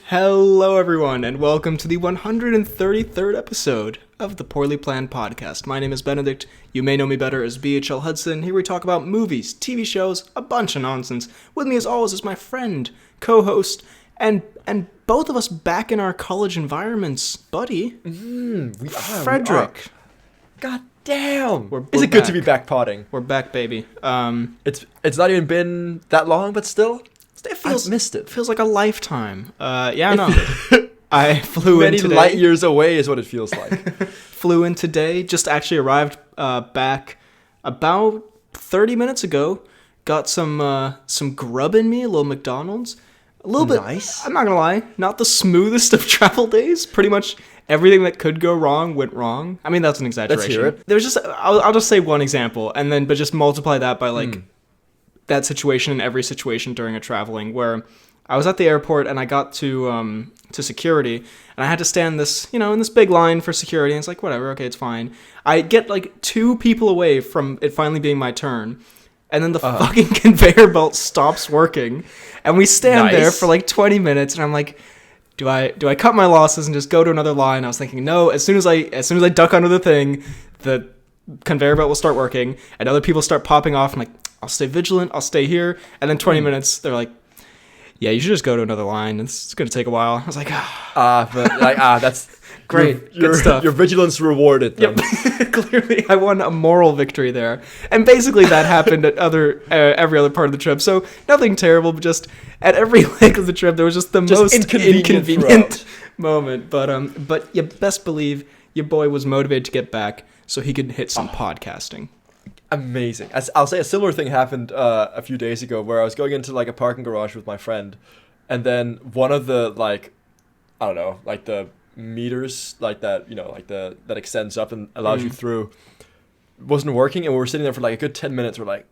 Hello, everyone, and welcome to the 133rd episode of the Poorly Planned Podcast. My name is Benedict. You may know me better as BHL Hudson. Here we talk about movies, TV shows, a bunch of nonsense. With me, as always, is my friend, co-host, and both of us back in our college environments, buddy. Frederick. God damn! We're Is it good to be back potting? We're back, baby. It's not even been that long, but still, I've missed it. Feels like a lifetime. I flew in today. Many light years away is what it feels like. Flew in today. Just actually arrived back about 30 minutes ago. Got some grub in me, a little McDonald's. A little bit nice. I'm not gonna lie, not the smoothest of travel days. Pretty much everything that could go wrong went wrong. I mean, that's an exaggeration. Let's hear it. There's just I'll just say one example, but just multiply that by that situation in every situation during a traveling where I was at the airport and I got to security and I had to stand in this big line for security, and it's like, whatever, okay, it's fine. I get like 2 people away from it finally being my turn, and then the fucking conveyor belt stops working, and we stand there for like 20 minutes, and I'm like, do I cut my losses and just go to another line? I was thinking, no, as soon as I duck under the thing, the conveyor belt will start working and other people start popping off. I'm like, I'll stay vigilant, I'll stay here. And then 20 minutes, they're like, yeah, you should just go to another line. It's going to take a while. I was like, that's great. Good stuff. Your vigilance rewarded them. Yep. Clearly, I won a moral victory there. And basically that happened at every other part of the trip. So nothing terrible, but just at every leg of the trip, there was just the most inconvenient moment. But you best believe your boy was motivated to get back so he could hit some podcasting. Amazing. I'll say a similar thing happened a few days ago where I was going into like a parking garage with my friend, and then one of the the meters that extends up and allows you through wasn't working, and we were sitting there for like a good 10 minutes. We're like,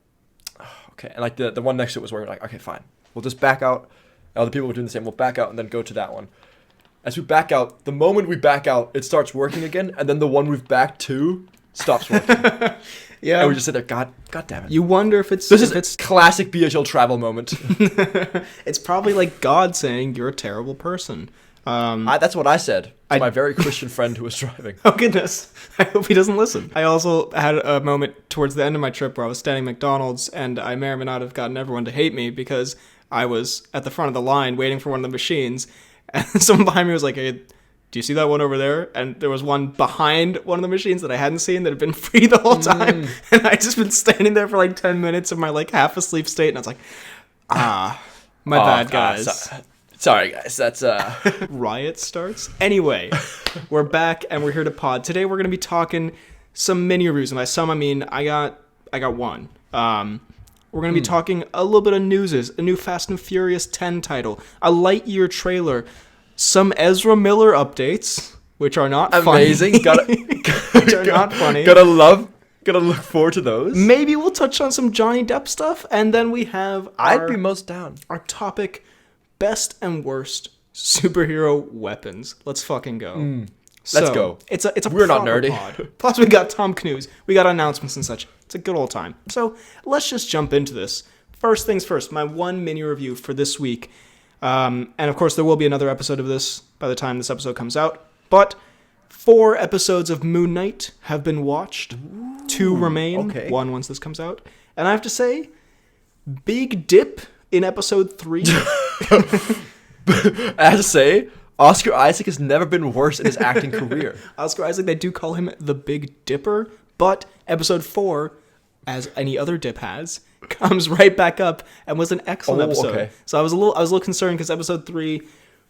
oh, okay, and like the one next to it was working. Like, okay, fine, we'll just back out. Other people were doing the same. We'll back out and then go to that one. As we back out, the moment we back out, it starts working again, and then the one we've backed to stops working. Yeah, and we just sit there. God damn it! You wonder if it's classic BHL travel moment. It's probably like God saying you're a terrible person. That's what I said to my very Christian friend who was driving. Oh goodness! I hope he doesn't listen. I also had a moment towards the end of my trip where I was standing at McDonald's, and I may or may not have gotten everyone to hate me because I was at the front of the line waiting for one of the machines, and someone behind me was like, "Hey, do you see that one over there?" And there was one behind one of the machines that I hadn't seen that had been free the whole time. And I'd just been standing there for like 10 minutes in my like half asleep state. And I was like, my bad, guys. Sorry, guys. That's Riot starts. Anyway, we're back and we're here to pod. Today we're going to be talking some mini reviews. And by some, I mean, I got one. We're going to be talking a little bit of newses, a new Fast and Furious 10 title, a Lightyear trailer, some Ezra Miller updates, which are not amazing. Which are not funny. Gotta look forward to those. Maybe we'll touch on some Johnny Depp stuff, and then we have I'd be most down. Our topic, best and worst superhero weapons. Let's fucking go. Let's go. It's a We're not nerdy. Pod. Plus we got Cnews. We got announcements and such. It's a good old time. So let's just jump into this. First things first, my one mini review for this week. And of course, there will be another episode of this by the time this episode comes out. But 4 episodes of Moon Knight have been watched. 2 remain. Okay. 1 once this comes out. And I have to say, big dip in episode 3. I have to say, Oscar Isaac has never been worse in his acting career. Oscar Isaac, they do call him the Big Dipper. But episode 4, as any other dip has, comes right back up and was an excellent episode. Okay. So I was a little concerned because episode 3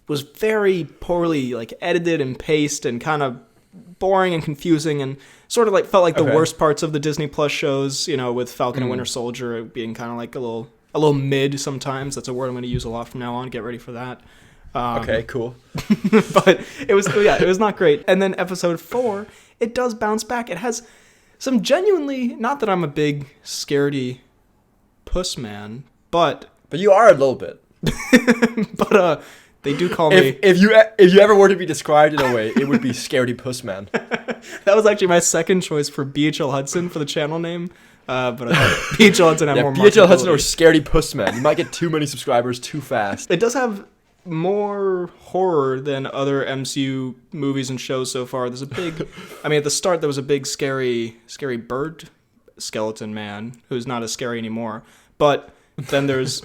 was very poorly like edited and paced and kind of boring and confusing and sort of like felt like the worst parts of the Disney Plus shows, with Falcon and Winter Soldier being kind of like a little mid sometimes. That's a word I'm going to use a lot from now on. Get ready for that. Okay, cool. But it was not great. And then episode 4, it does bounce back. It has some genuinely, not that I'm a big scaredy puss man, but you are a little bit. But they do call me. If you ever were to be described in a way, it would be scaredy puss man. That was actually my second choice for BHL Hudson for the channel name. But BHL Hudson had more. BHL Hudson or scaredy puss man. You might get too many subscribers too fast. It does have more horror than other MCU movies and shows so far. There's a big, I mean, at the start there was a big scary bird skeleton man who's not as scary anymore. But then there's...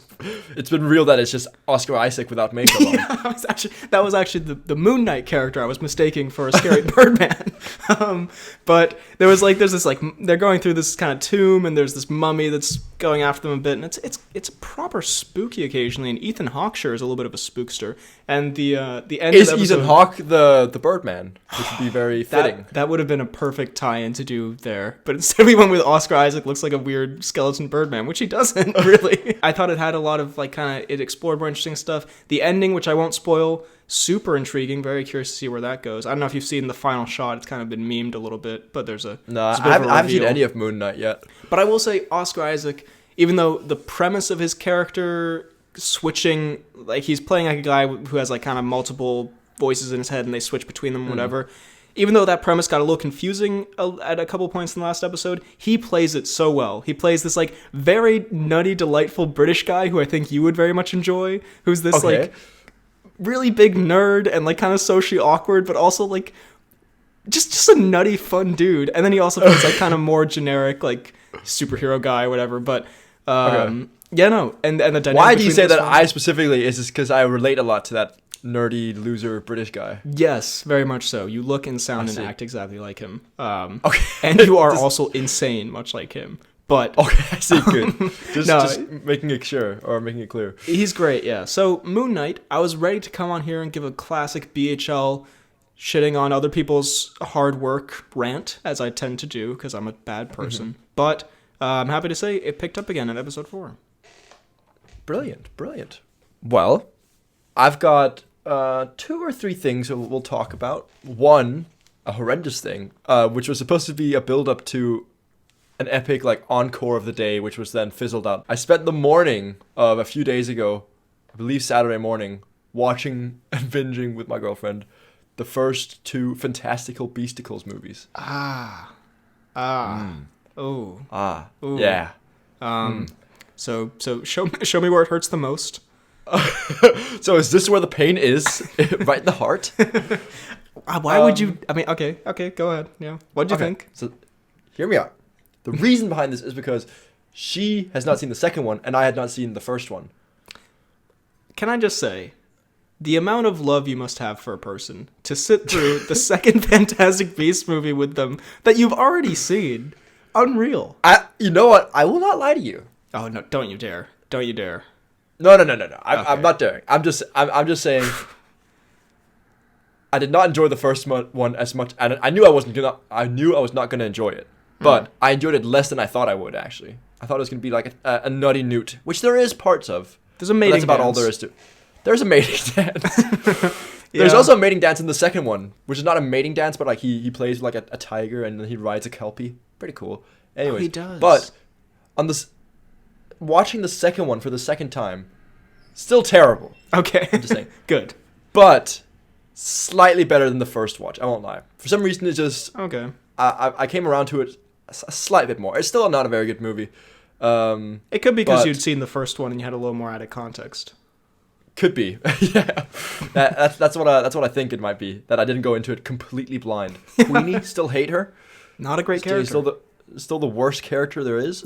It's been real that it's just Oscar Isaac without makeup on. Yeah, that was actually the Moon Knight character I was mistaking for a scary Birdman. But there's this like they're going through this kind of tomb, and there's this mummy that's going after them a bit, and it's proper spooky occasionally. And Ethan Hawke sure is a little bit of a spookster. And the end is of the episode, Ethan Hawke the Birdman, which would be very fitting. That would have been a perfect tie-in to do there. But instead we went with Oscar Isaac looks like a weird skeleton Birdman, which he doesn't really. I thought it had a lot of like kind of it explored more interesting stuff. The ending, which I won't spoil, super intriguing. Very curious to see where that goes. I don't know if you've seen the final shot. It's kind of been memed a little bit, but there's a I haven't seen any of Moon Knight yet. But I will say Oscar Isaac, even though the premise of his character switching, like he's playing like a guy who has like kind of multiple voices in his head and they switch between them, whatever. Even though that premise got a little confusing at a couple points in the last episode, he plays it so well. He plays this like very nutty, delightful British guy who I think you would very much enjoy, who's this like really big nerd and like kind of socially awkward, but also like just a nutty, fun dude. And then he also plays like kind of more generic like superhero guy or whatever. But yeah, no. And the dynamic. Why do you say that fun. I specifically? Is this because I relate a lot to that nerdy loser British guy? Yes, very much so. You look and sound and act exactly like him. Okay. And you are also insane, much like him. But okay, I see. Good. Just making it sure or making it clear. He's great, yeah. So Moon Knight, I was ready to come on here and give a classic BHL shitting on other people's hard work rant, as I tend to do because I'm a bad person. But I'm happy to say it picked up again in episode 4. Brilliant. Well, I've got 2 or 3 things that we'll talk about. One, a horrendous thing, which was supposed to be a build-up to an epic like encore of the day, which was then fizzled out. I spent the morning of a few days ago, I believe Saturday morning, watching and binging with my girlfriend the first 2 Fantastical Beasticles movies. Yeah. So show me where it hurts the most. So is this where the pain is? Right in the heart? Why would you? I mean, okay, go ahead. Yeah, what'd you think? So, hear me out. The reason behind this is because she has not seen the second one, and I had not seen the first one. Can I just say, the amount of love you must have for a person to sit through the second Fantastic Beasts movie with them that you've already seen? Unreal. You know what? I will not lie to you. Oh no! Don't you dare! Don't you dare! No. I'm not daring. I'm just saying. I did not enjoy the first one as much, and I knew I was not gonna enjoy it, but I enjoyed it less than I thought I would. Actually, I thought it was gonna be like a nutty newt, which there is parts of. There's a mating dance. That's about all there is to. There's a mating dance. There's also a mating dance in the second one, which is not a mating dance, but like he plays like a tiger and then he rides a kelpie. Pretty cool. Anyways, he does. But on this, watching the second one for the second time, still terrible. Okay, I'm just saying. Good, but slightly better than the first watch. I won't lie. For some reason, it just okay. I came around to it a slight bit more. It's still not a very good movie. It could be because you'd seen the first one and you had a little more added context. Could be. Yeah. That's what I think it might be. That I didn't go into it completely blind. Queenie, still hate her. Not a great character. Still the worst character there is.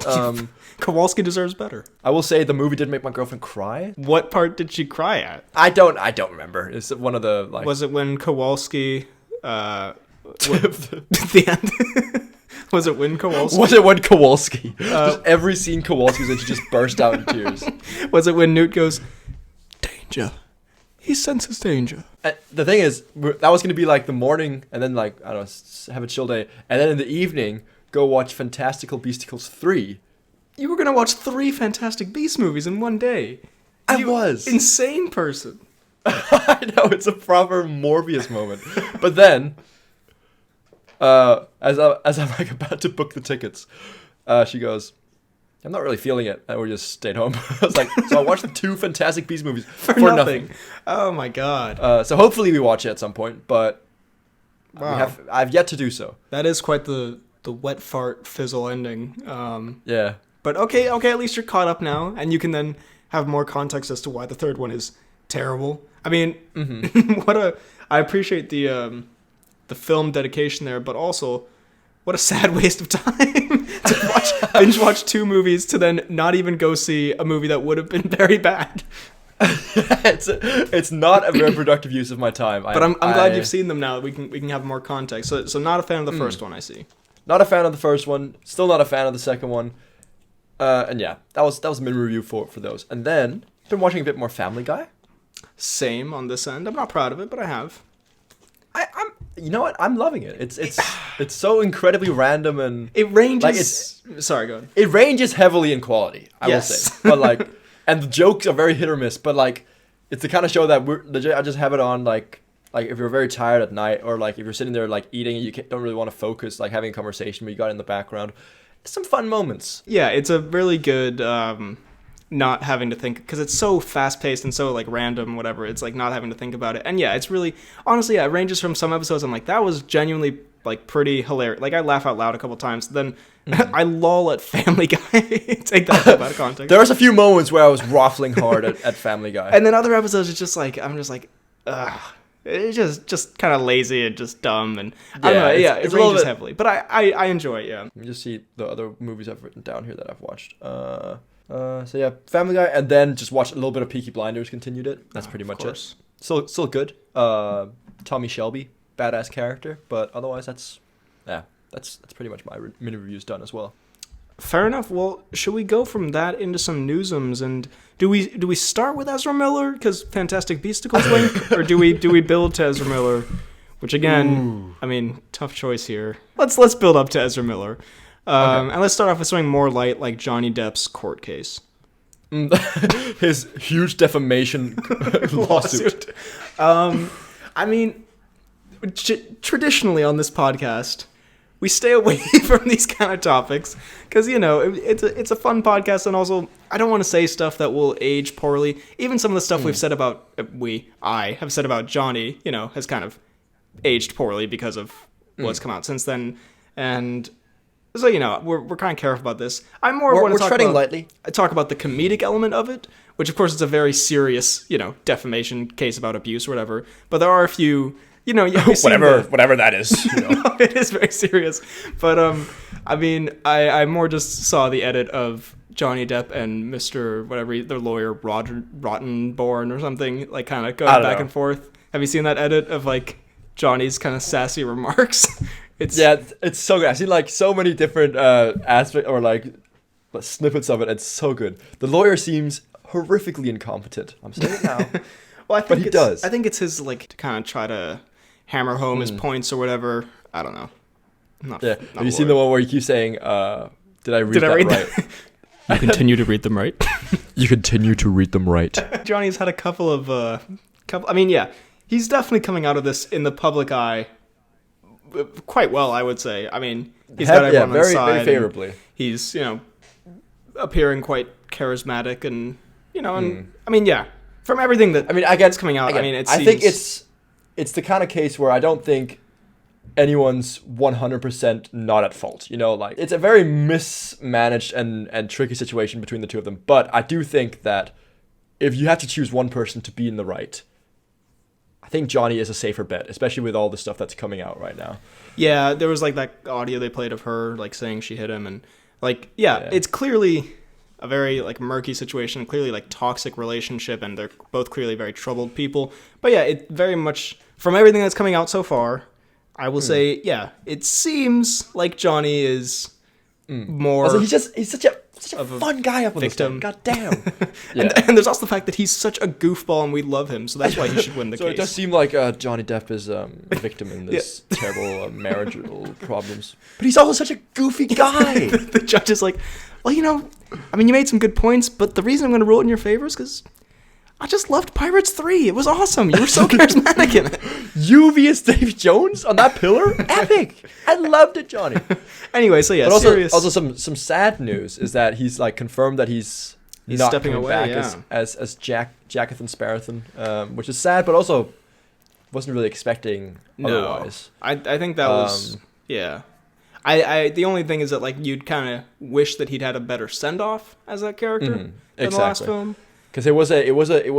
Kowalski deserves better. I will say the movie did make my girlfriend cry. What part did she cry at? I don't remember. It's one of the like. Was it when Kowalski? The end. Was it when Kowalski? Just every scene Kowalski's in, she just burst out in tears. Was it when Newt goes, danger? He senses danger. The thing is, that was going to be like the morning, and then like, I don't know, have a chill day. And then in the evening, go watch Fantastical Beasticles 3. You were going to watch 3 Fantastic Beasts movies in one day. I was. Insane person. I know, it's a proper Morbius moment. But then, as I'm like about to book the tickets, she goes, I'm not really feeling it, and we just stayed home. I was like, so I watched the 2 Fantastic Beasts movies for nothing. Oh my god. So hopefully we watch it at some point, but wow. I've yet to do so. That is quite the wet fart fizzle ending. Yeah. But okay, at least you're caught up now, and you can then have more context as to why the third one is terrible. I mean, I appreciate the film dedication there, but also what a sad waste of time to binge watch 2 movies to then not even go see a movie that would have been very bad. It's not a very productive use of my time. But I'm glad you've seen them now. We can have more context. So not a fan of the first one, I see. Not a fan of the first one. Still not a fan of the second one. And yeah, that was min review for those. And then been watching a bit more Family Guy. Same on this end. I'm not proud of it, but I have. I'm you know what? I'm loving it. It's so incredibly random and it ranges. Sorry, go ahead. It ranges heavily in quality. I will say, but like, and the jokes are very hit or miss. But like, it's the kind of show that I just have it on like if you're very tired at night, or like if you're sitting there like eating and you don't really want to focus, like having a conversation, but you got it in the background. Some fun moments. Yeah, it's a really good not having to think, because it's so fast paced and so like random, whatever. It's like not having to think about it. And yeah, it's really, honestly, yeah, it ranges from some episodes I'm like, that was genuinely like pretty hilarious. Like I laugh out loud a couple times. Then I lull at Family Guy. Take that out of context. There was a few moments where I was waffling hard at Family Guy. And then other episodes, it's just like, I'm just like, ugh. It's just kind of lazy and just dumb, and I don't know. Yeah, it ranges heavily, but I enjoy it. Yeah. Let me just see the other movies I've written down here that I've watched. So yeah, Family Guy, and then just watched a little bit of Peaky Blinders. Continued it. That's pretty much it. Still good. Tommy Shelby, badass character, but otherwise that's pretty much my mini reviews done as well. Fair enough. Well, should we go from that into some newsums, and do we start with Ezra Miller because Fantastic Beasticles link, or do we build to Ezra Miller, which again, I mean, tough choice here. Let's build up to Ezra Miller, okay. And let's start off with something more light, like Johnny Depp's court case. His huge defamation lawsuit. I mean, traditionally on this podcast, we stay away from these kind of topics because, you know, it's a fun podcast, and also I don't want to say stuff that will age poorly. Even some of the stuff we've said about I have said about Johnny, you know, has kind of aged poorly because of what's come out since then. And so, you know, we're kind of careful about this. I'm more want to talk treading about lightly. I talk about the comedic element of it, which of course is a very serious, you know, defamation case about abuse or whatever. But there are a few. You know, whatever that is. You know. It is very serious. But I mean, I more just saw the edit of Johnny Depp and Mr. whatever, their lawyer, Rottenborn or something, like kind of going back and forth. Have you seen that edit of like Johnny's kind of sassy remarks? It's so good. I've seen like so many different aspects or like snippets of it. It's so good. The lawyer seems horrifically incompetent. I'm saying it now. Well, but he does. I think it's his like to kind of try to hammer home his points or whatever. I don't know. Have you seen the one where you keep saying, did I read that right? You continue to read them right. You continue to read them right. Johnny's had a couple of I mean, yeah, he's definitely coming out of this in the public eye quite well, I would say. I mean, he's got everyone on his side. Very favorably. He's, you know, appearing quite charismatic, and you know, and I mean, yeah, from everything that it's coming out. I mean, I think it's the kind of case where I don't think anyone's 100% not at fault. You know, like it's a very mismanaged and tricky situation between the two of them. But I do think that if you have to choose one person to be in the right, I think Johnny is a safer bet, especially with all the stuff that's coming out right now. Yeah, there was like that audio they played of her like saying she hit him, and like it's clearly a very like murky situation, clearly like toxic relationship, and they're both clearly very troubled people. But yeah, it very much, from everything that's coming out so far, I will say, yeah, it seems like Johnny is more. Also, he's such a fun guy up on victim. God damn. And there's also the fact that he's such a goofball, and we love him, so that's why he should win the case. So it does seem like Johnny Depp is a victim in this terrible marital problems. But he's also such a goofy guy. The judge is like, well, you know, I mean, you made some good points, but the reason I'm going to rule it in your favor is because I just loved Pirates 3. It was awesome. You were so charismatic in it. You vs. Davy Jones on that pillar? Epic. I loved it, Johnny. Anyway, so yeah, but serious. Also some sad news is that he's like confirmed that he's not stepping coming away, back as Jackathan Sparrowthan, which is sad, but also wasn't really expecting otherwise. I think that was I the only thing is that like you'd kind of wish that he'd had a better send off as that character in the last film. Because it was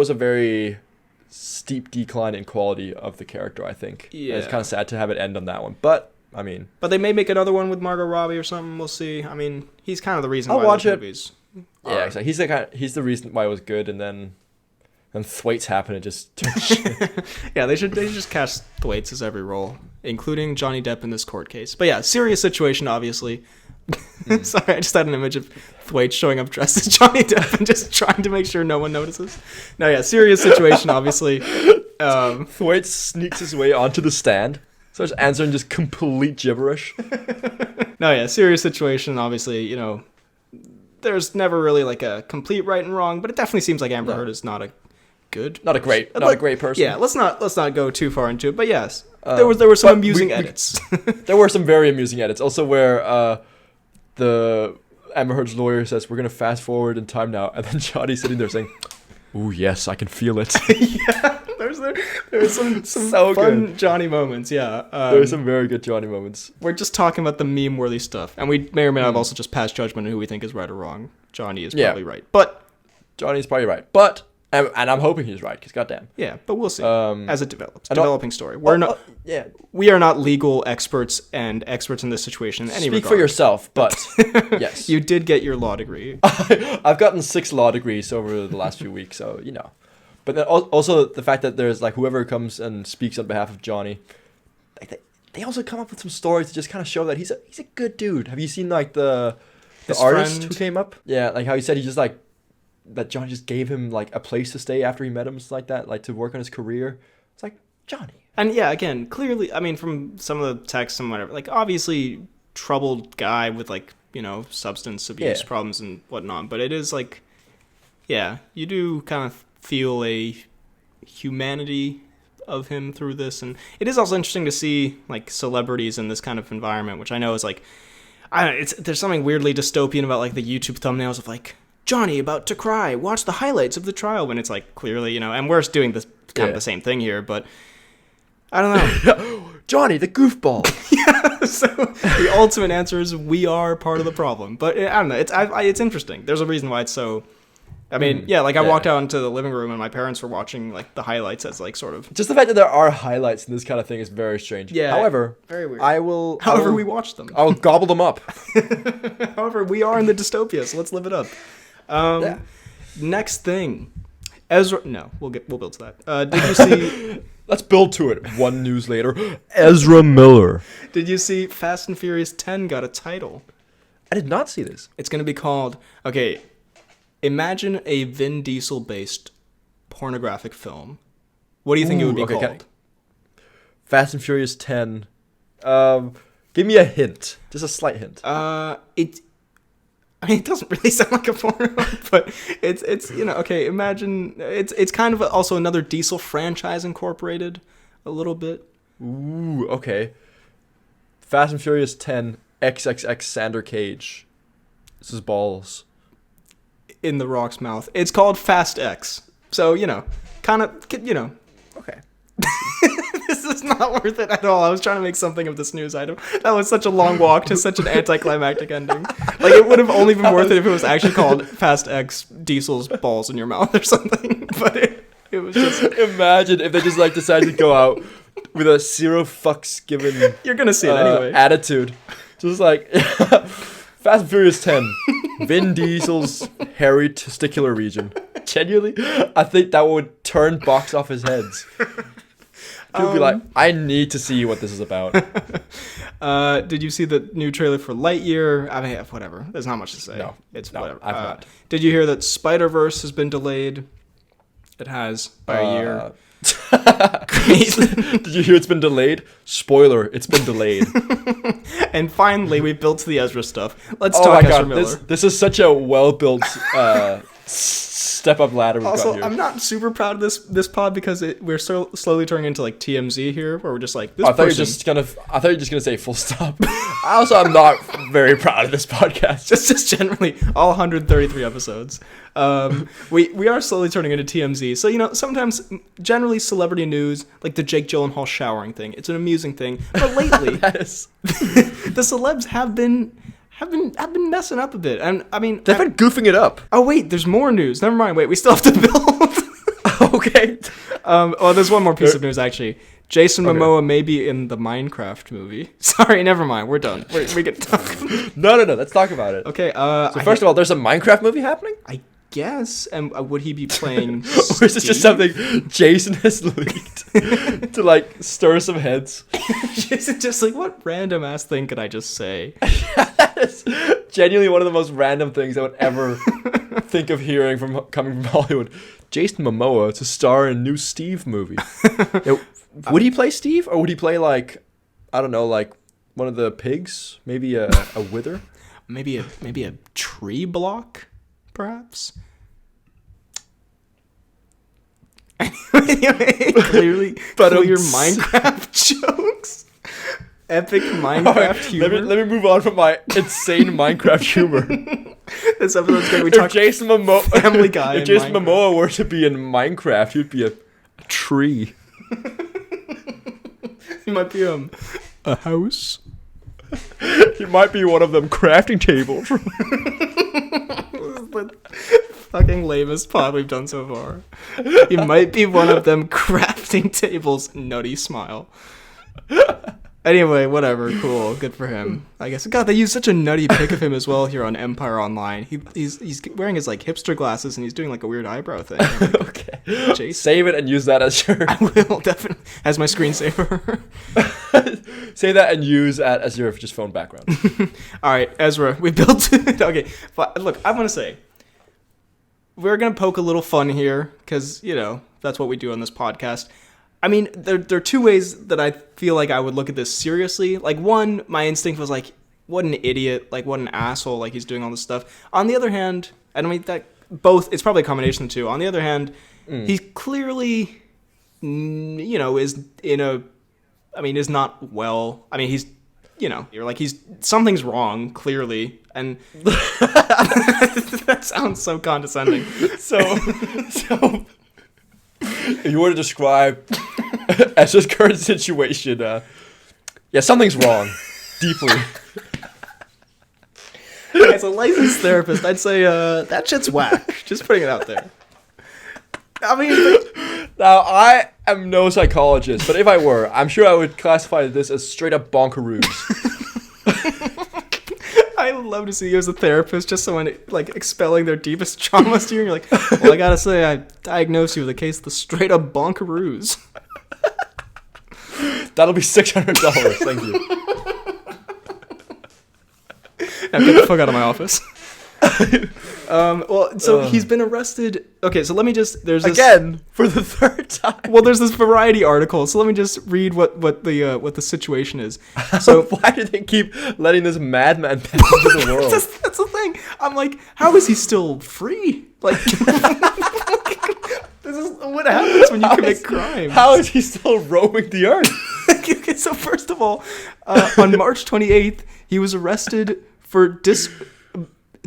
a very steep decline in quality of the character, I think. Yeah. And it's kind of sad to have it end on that one. But, I mean... But they may make another one with Margot Robbie or something. We'll see. I mean, he's kind of the reason I'll why watch those it. movies... Yeah, exactly. He's the reason why it was good, and then Thwaites happened and just turned shit. Yeah, they should just cast Thwaites as every role, including Johnny Depp in this court case. But yeah, serious situation, obviously. Sorry, I just had an image of Thwaites showing up dressed as Johnny Depp and just trying to make sure no one notices. No, yeah, serious situation, obviously. Thwaites sneaks his way onto the stand, starts answering just complete gibberish. No, yeah, serious situation, obviously, you know, there's never really like a complete right and wrong, but it definitely seems like Amber Heard is not a great person. Yeah, let's not go too far into it, but yes, there were some amusing edits. There were some very amusing edits, also where the Amber Heard's lawyer says we're gonna fast forward in time now, and then Johnny's sitting there saying, "Ooh, yes, I can feel it." Yeah, there's some so fun good Johnny moments. Yeah, there's some very good Johnny moments. We're just talking about the meme-worthy stuff, and we may or may not have also just passed judgment on who we think is right or wrong. Johnny is probably right, but Johnny's probably right, but. And I'm hoping he's right, because goddamn. Yeah, but we'll see as it develops. Developing story. We are not legal experts and experts in this situation in any regard. Speak for yourself, but yes. You did get your law degree. I've gotten 6 law degrees over the last few weeks, so, you know. But then also the fact that there's, like, whoever comes and speaks on behalf of Johnny, like, they also come up with some stories to just kind of show that he's a good dude. Have you seen, like, the artist who came up? Yeah, like how he said he just, like, that Johnny just gave him like a place to stay after he met him, like that, like to work on his career. It's like, Johnny. And yeah, again, clearly, I mean, from some of the texts and whatever, like obviously troubled guy with like, you know, substance abuse problems and whatnot. But it is like, yeah, you do kind of feel a humanity of him through this. And it is also interesting to see like celebrities in this kind of environment, which I know is like, there's something weirdly dystopian about like the YouTube thumbnails of like, Johnny about to cry, watch the highlights of the trial, when it's like clearly, you know, and we're doing this kind of the same thing here, but I don't know. Johnny, the goofball. Yeah, so the ultimate answer is we are part of the problem. But I don't know, it's interesting. There's a reason why it's so, I mean, I walked out into the living room and my parents were watching like the highlights as like sort of. Just the fact that there are highlights in this kind of thing is very strange. Yeah. However, very weird. However, we watch them. I'll gobble them up. However, we are in the dystopia, so let's live it up. Next thing, Ezra. No, we'll build to that. Did you see? Let's build to it. 1 news later, Ezra Miller. Did you see Fast and Furious 10 got a title? I did not see this. It's going to be called. Okay, imagine a Vin Diesel based pornographic film. What do you think it would be called? Fast and Furious 10. Give me a hint. Just a slight hint. I mean, it doesn't really sound like a porno, but it's you know, okay, imagine, it's kind of also another Diesel franchise incorporated a little bit. Ooh, okay. Fast and Furious 10, XXX Sander Cage. This is balls. In the Rock's mouth. It's called Fast X. So, you know, kind of, you know. Okay. This is not worth it at all. I was trying to make something of this news item. That was such a long walk to such an anticlimactic ending. Like, it would have only been worth it if it was actually called Fast X Diesel's balls in your mouth or something. But it was just... Imagine if they just, like, decided to go out with a zero fucks given... You're gonna see it anyway. Attitude. Just like... Fast and Furious 10. Vin Diesel's hairy testicular region. Genuinely, I think that would turn box office heads. People be like, I need to see what this is about. Did you see the new trailer for Lightyear? I mean, whatever. There's not much to say. No, whatever. I've not. Did you hear that Spider-Verse has been delayed? It has by a year. Did you hear it's been delayed? Spoiler, it's been delayed. And finally, we built to the Ezra stuff. Let's talk Ezra Miller. This is such a well-built step up ladder we've got here. I'm not super proud of this pod because we're so slowly turning into like TMZ here, where we're just like I thought you were just gonna say full stop. I'm not very proud of this podcast. Just generally all 133 episodes. We are slowly turning into TMZ. So, you know, sometimes generally celebrity news, like the Jake Gyllenhaal showering thing, it's an amusing thing. But lately, the celebs have been messing up a bit. And I mean, they've been goofing it up. Oh wait, there's more news. Never mind. Wait, we still have to build. Okay. Oh, there's one more piece of news actually. Jason Okay. Momoa may be in the Minecraft movie. Sorry, never mind. We're done. We can talk. No. Let's talk about it. Okay. So first of all, there's a Minecraft movie happening? I guess. And would he be playing? Or is it just something Jason has leaked to like stir some heads? Is it just like what random ass thing could I just say? That is genuinely one of the most random things I would ever think of hearing coming from Hollywood. Jason Momoa to star in a new Steve movie. Now, would he play Steve, or would he play like, I don't know, like one of the pigs? Maybe a wither? Maybe a tree block, perhaps. Anyway, clearly clear Minecraft jokes. Epic Minecraft humor. Let me move on from my insane Minecraft humor. This episode's gonna be If talking Jason Momoa, Family Guy. if Jason Momoa were to be in Minecraft, he'd be a tree. He might be a house. He might be one of them crafting tables. The fucking lamest pod we've done so far. He might be one of them crafting tables. Nutty smile. Anyway, whatever. Cool. Good for him. I guess. God, they use such a nutty pic of him as well here on Empire Online. He's wearing his like hipster glasses and he's doing like a weird eyebrow thing. Like, Okay. Jason. Save it and use that as your. I will definitely as my screensaver. Say that and use that as your just phone background. All right, Ezra, we built it. Okay, but look, I want to say we're gonna poke a little fun here because that's what we do on this podcast. I mean, there are two ways that I feel like I would look at this seriously. Like, one, my instinct was like, what an idiot, like, what an asshole, like, he's doing all this stuff. On the other hand, I mean, that both, it's probably a combination of the two. On the other hand, he clearly, is is not well. I mean, he's, you're like, something's wrong, clearly. And that sounds so condescending. So if you were to describe Ezra's current situation, something's wrong. Deeply. As a licensed therapist, I'd say that shit's whack. Just putting it out there. I mean, Now, I am no psychologist, but if I were, I'm sure I would classify this as straight up bonkaroos. I would love to see you as a therapist, just someone like expelling their deepest traumas to you. And you're like, well, I gotta say, I diagnosed you with a case of the straight up bonkaroos. That'll be $600. Thank you. Now get the fuck out of my office. He's been arrested. Okay, so let me just Again, for the third time. Well, there's this Variety article, so let me just read what the situation is. So why do they keep letting this madman pass into the world? That's the thing. I'm like, how is he still free? Like, this is what happens when you commit crime. How is he still roaming the earth? Okay, so first of all, on March 28th, he was arrested for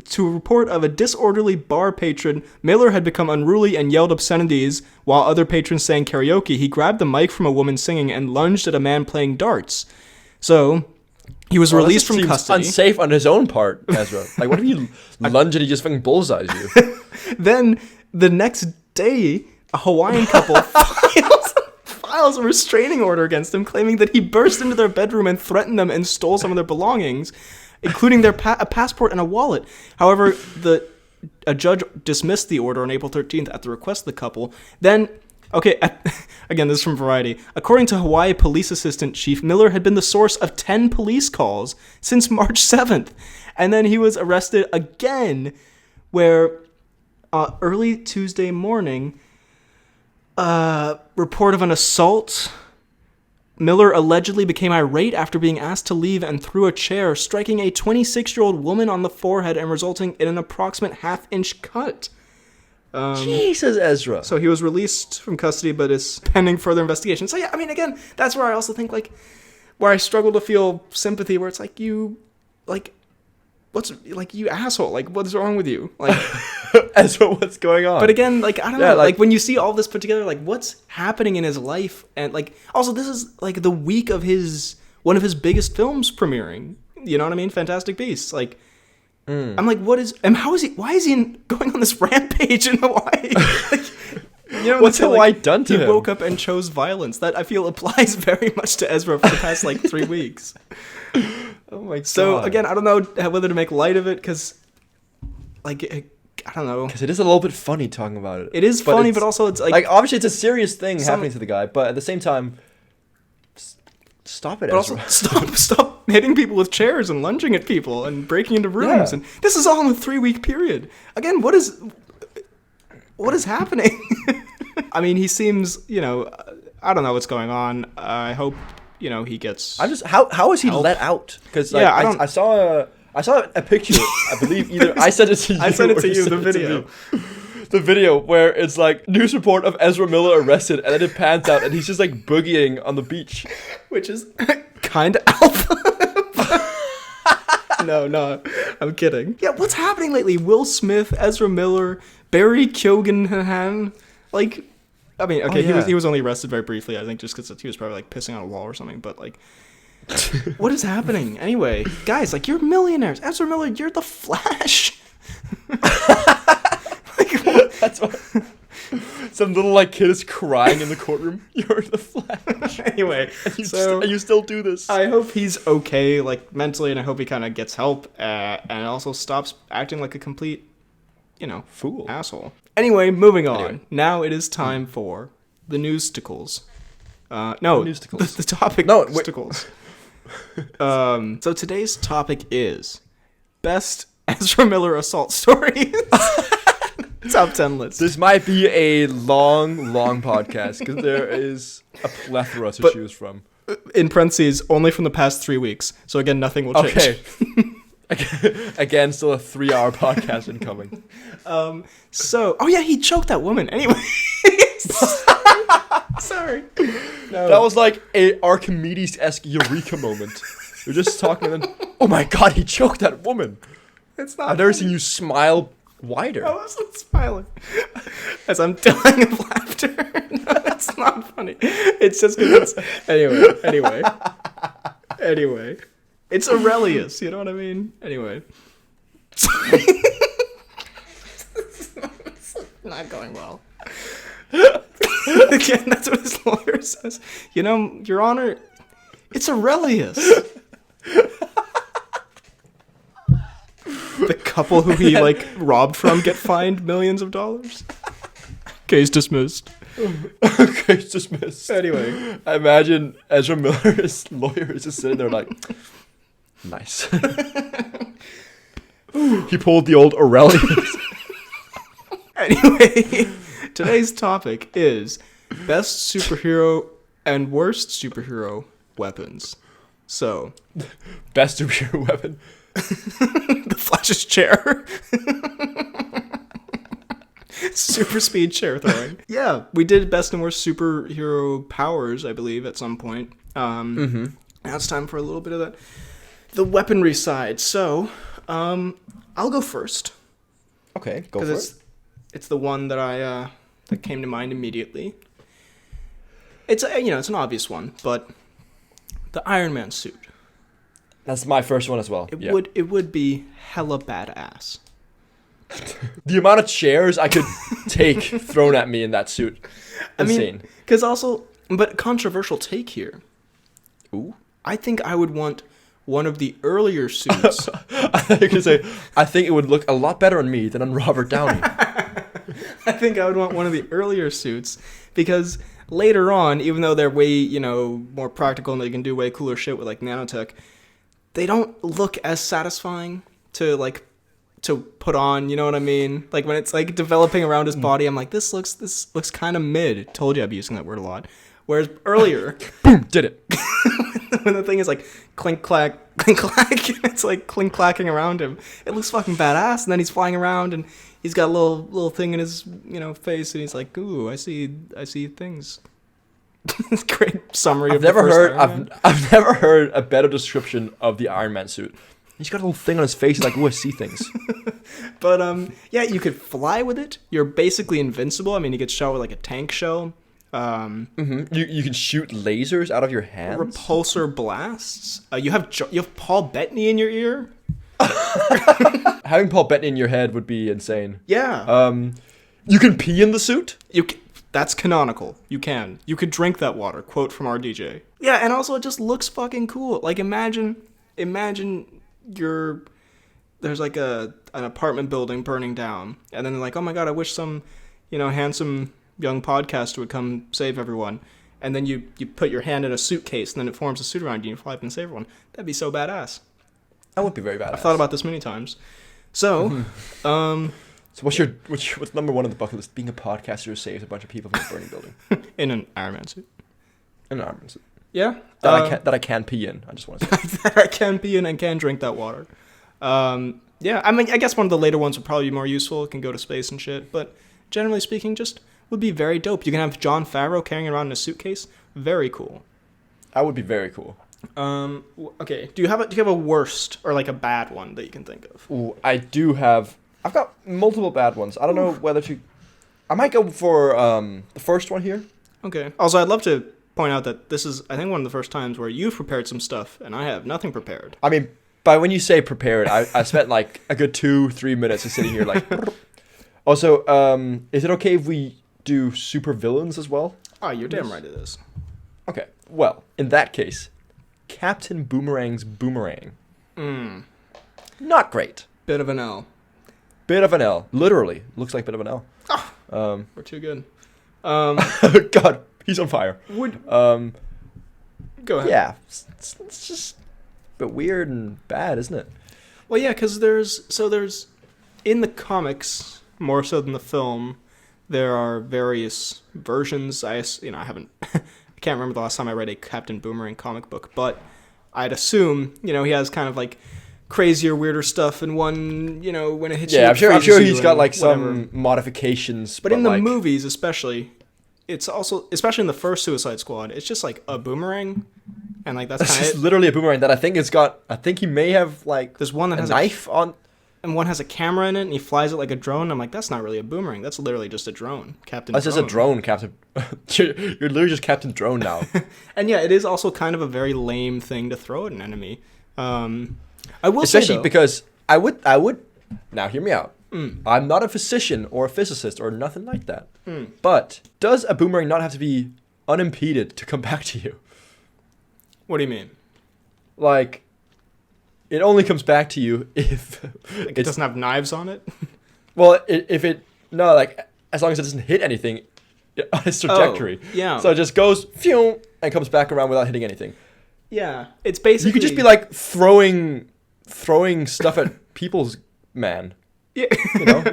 to a report of a disorderly bar patron. Miller had become unruly and yelled obscenities while other patrons sang karaoke. He grabbed the mic from a woman singing and lunged at a man playing darts. So he was released from custody. Unsafe on his own part, Ezra. Like, what if you lunge and he just fucking bullseyes you? Then the next day, a Hawaiian couple files a restraining order against him, claiming that he burst into their bedroom and threatened them and stole some of their belongings, including their a passport and a wallet. However, a judge dismissed the order on April 13th at the request of the couple. Then, again, this is from Variety. According to Hawaii Police Assistant Chief, Miller had been the source of 10 police calls since March 7th. And then he was arrested again, where early Tuesday morning, report of an assault. Miller allegedly became irate after being asked to leave and threw a chair, striking a 26-year-old woman on the forehead and resulting in an approximate half-inch cut. Jesus, Ezra. So he was released from custody, but is pending further investigation. So yeah, I mean, again, that's where I also think, like, where I struggle to feel sympathy, where it's like, you asshole, like, what's wrong with you? Like, Ezra, what's going on? but again, like, I don't know, like, when you see all this put together, like, what's happening in his life, and, like, also, this is, like, the week of one of his biggest films premiering, you know what I mean? Fantastic Beasts, like, I'm like, why is he going on this rampage in Hawaii? Like, You know, What's Hawaii done to him? He woke up and chose violence. That, I feel, applies very much to Ezra for the past, 3 weeks. Oh my god. So, again, I don't know whether to make light of it, because, I don't know. Because it is a little bit funny talking about it. It is funny, but also it's like... obviously it's a serious thing happening to the guy, but at the same time, stop it, But Ezra. also, stop hitting people with chairs and lunging at people and breaking into rooms. And this is all in a 3-week period. Again, what is happening? I mean, he seems, I don't know what's going on. I hope, he gets... How is he let out? Because I saw a picture. I believe either I sent it to you. I sent it to you. The video. The video where it's news report of Ezra Miller arrested, and then it pans out, and he's just boogieing on the beach, which is kind of alpha. No, I'm kidding. Yeah, what's happening lately? Will Smith, Ezra Miller, Barry Keoghan. He was only arrested very briefly, I think, just because he was probably pissing on a wall or something. But what is happening? Anyway, guys, you're millionaires. Ezra Miller, you're the Flash. That's what. Some little kid is crying in the courtroom. You're the Flash. Anyway, and you still do this. I hope he's okay, mentally, and I hope he kind of gets help, and also stops acting like a complete, fool, asshole. Anyway, moving on. Now it is time for the newsticles. The topic. No, newsticles. So today's topic is best Ezra Miller assault stories. Top 10 list. This might be a long podcast because there is a plethora to choose from. In parentheses, only from the past 3 weeks. So again, nothing will change. Okay. Again, still a 3-hour podcast incoming. He choked that woman. Anyway. Sorry. No. That was a Archimedes-esque eureka moment. You're just talking and then, oh my god, he choked that woman. It's not. I've never seen you smile wider. I wasn't smiling. As I'm dying of laughter. No, that's not funny. It's just because Anyway. It's Aurelius, you know what I mean? Anyway. It's not going well. Again, that's what his lawyer says. Your Honor, it's Aurelius. The couple who he robbed from get fined millions of dollars. Case dismissed. Case dismissed. Anyway, I imagine Ezra Miller's lawyer is just sitting there nice. He pulled the old Aurelius. Anyway, today's topic is best superhero and worst superhero weapons. So, best superhero weapon. The Flash's chair. Super speed chair throwing. Yeah, we did best and worst superhero powers, I believe, at some point. Now it's time for a little bit of the weaponry side. So, I'll go first. Okay, go for it. It's the one that that came to mind immediately. It's it's an obvious one, but the Iron Man suit. That's my first one as well. It would be hella badass. The amount of chairs I could take thrown at me in that suit. Insane. Because but controversial take here. Ooh. I think I would want one of the earlier suits. I thought you were going to say, I think it would look a lot better on me than on Robert Downey. I think I would want one of the earlier suits because later on, even though they're way, more practical and they can do way cooler shit with nanotech, they don't look as satisfying to put on, you know what I mean? When it's developing around his body, I'm this looks kind of mid. Told you I'd be using that word a lot. Whereas earlier, boom, did it. When the thing is clink clack, and it's clink clacking around him, it looks fucking badass. And then he's flying around and he's got a little thing in his face, and he's ooh, I see things. Great summary. I've never heard a better description of the Iron Man suit. He's got a little thing on his face. He's ooh, I see things. But you could fly with it. You're basically invincible. You get shot with a tank shell. You can shoot lasers out of your hands. Repulsor blasts. You have Paul Bettany in your ear. Having Paul Bettany in your head would be insane. Yeah. You can pee in the suit. That's canonical. You could drink that water. Quote from our DJ. Yeah, and also it just looks fucking cool. Like imagine there's like an apartment building burning down, and then they're like, oh my god, I wish some, handsome young podcaster would come save everyone. And then you put your hand in a suitcase, and then it forms a suit around you, and you fly up and save everyone. That'd be so badass. That would be very badass. I've thought about this many times. So, so what's number one on the bucket list? Being a podcaster who saves a bunch of people from a burning building. In an Iron Man suit. In an Iron Man suit. Yeah. That I can pee in. I just want to say. That I can pee in and can drink that water. Yeah, I mean, I guess one of the later ones would probably be more useful. It can go to space and shit. But generally speaking, just would be very dope. You can have Jon Favreau carrying around in a suitcase. Very cool. That would be very cool. Okay. Do you have a worst or like a bad one that you can think of? Ooh, I do have. I've got multiple bad ones. I don't know whether to. I might go for the first one here. Okay. Also, I'd love to point out that this is, I think, one of the first times where you've prepared some stuff and I have nothing prepared. I mean, by when you say prepared, I spent like a good 2-3 minutes of sitting here like. Also, is it okay if we do super villains as well? Oh, you're damn right it is. Okay. Well, in that case, Captain Boomerang's Boomerang. Not great. Bit of an L. Bit of an L. Literally. Looks like a bit of an L. We're too good. God, he's on fire. Go ahead. Yeah. It's just a bit weird and bad, isn't it? Well, yeah, because there's in the comics, more so than the film, there are various versions. I haven't... I can't remember the last time I read a Captain Boomerang comic book, but I'd assume, he has kind of like crazier, weirder stuff in one, when it hits you. Yeah, I'm sure he's got like whatever. some modifications. But in the movies, especially, it's also, especially in the first Suicide Squad, it's just like a boomerang, and like that's kind of literally a boomerang that I think he may have like there's one that has a knife on. And one has a camera in it, and he flies it like a drone. I'm like, that's not really a boomerang. That's literally just a drone, Captain. That's just a drone, Captain. You're literally just Captain Drone now. And yeah, it is also kind of a very lame thing to throw at an enemy. I will especially say, though, because I would. Now, hear me out. I'm not a physician or a physicist or nothing like that. But does a boomerang not have to be unimpeded to come back to you? What do you mean? Like. It only comes back to you if it doesn't have knives on it. Well, as long as it doesn't hit anything on its trajectory. Oh, yeah. So it just goes phew, and comes back around without hitting anything. Yeah, it's basically. You could just be like throwing stuff at people's man. Yeah.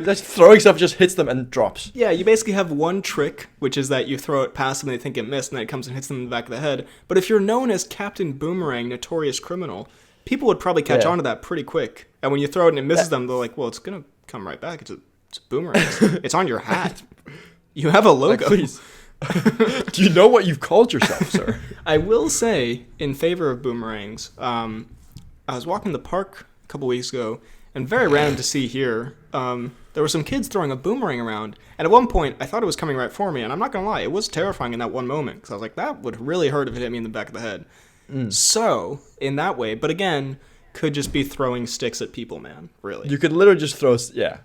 Just throwing stuff just hits them and drops. Yeah, you basically have one trick, which is that you throw it past them and they think it missed, and then it comes and hits them in the back of the head. But if you're known as Captain Boomerang, notorious criminal, people would probably catch on to that pretty quick. And when you throw it and it misses them, they're like, well, it's going to come right back. It's a boomerang. It's on your hat. You have a logo. Like, please. Do you know what you've called yourself, sir? I will say, in favor of boomerangs, I was walking the park a couple weeks ago, and very random to see here, there were some kids throwing a boomerang around. And at one point, I thought it was coming right for me. And I'm not going to lie, it was terrifying in that one moment. Because I was like, that would really hurt if it hit me in the back of the head. So, in that way, but again, could just be throwing sticks at people, man, really. You could literally just throw, yeah.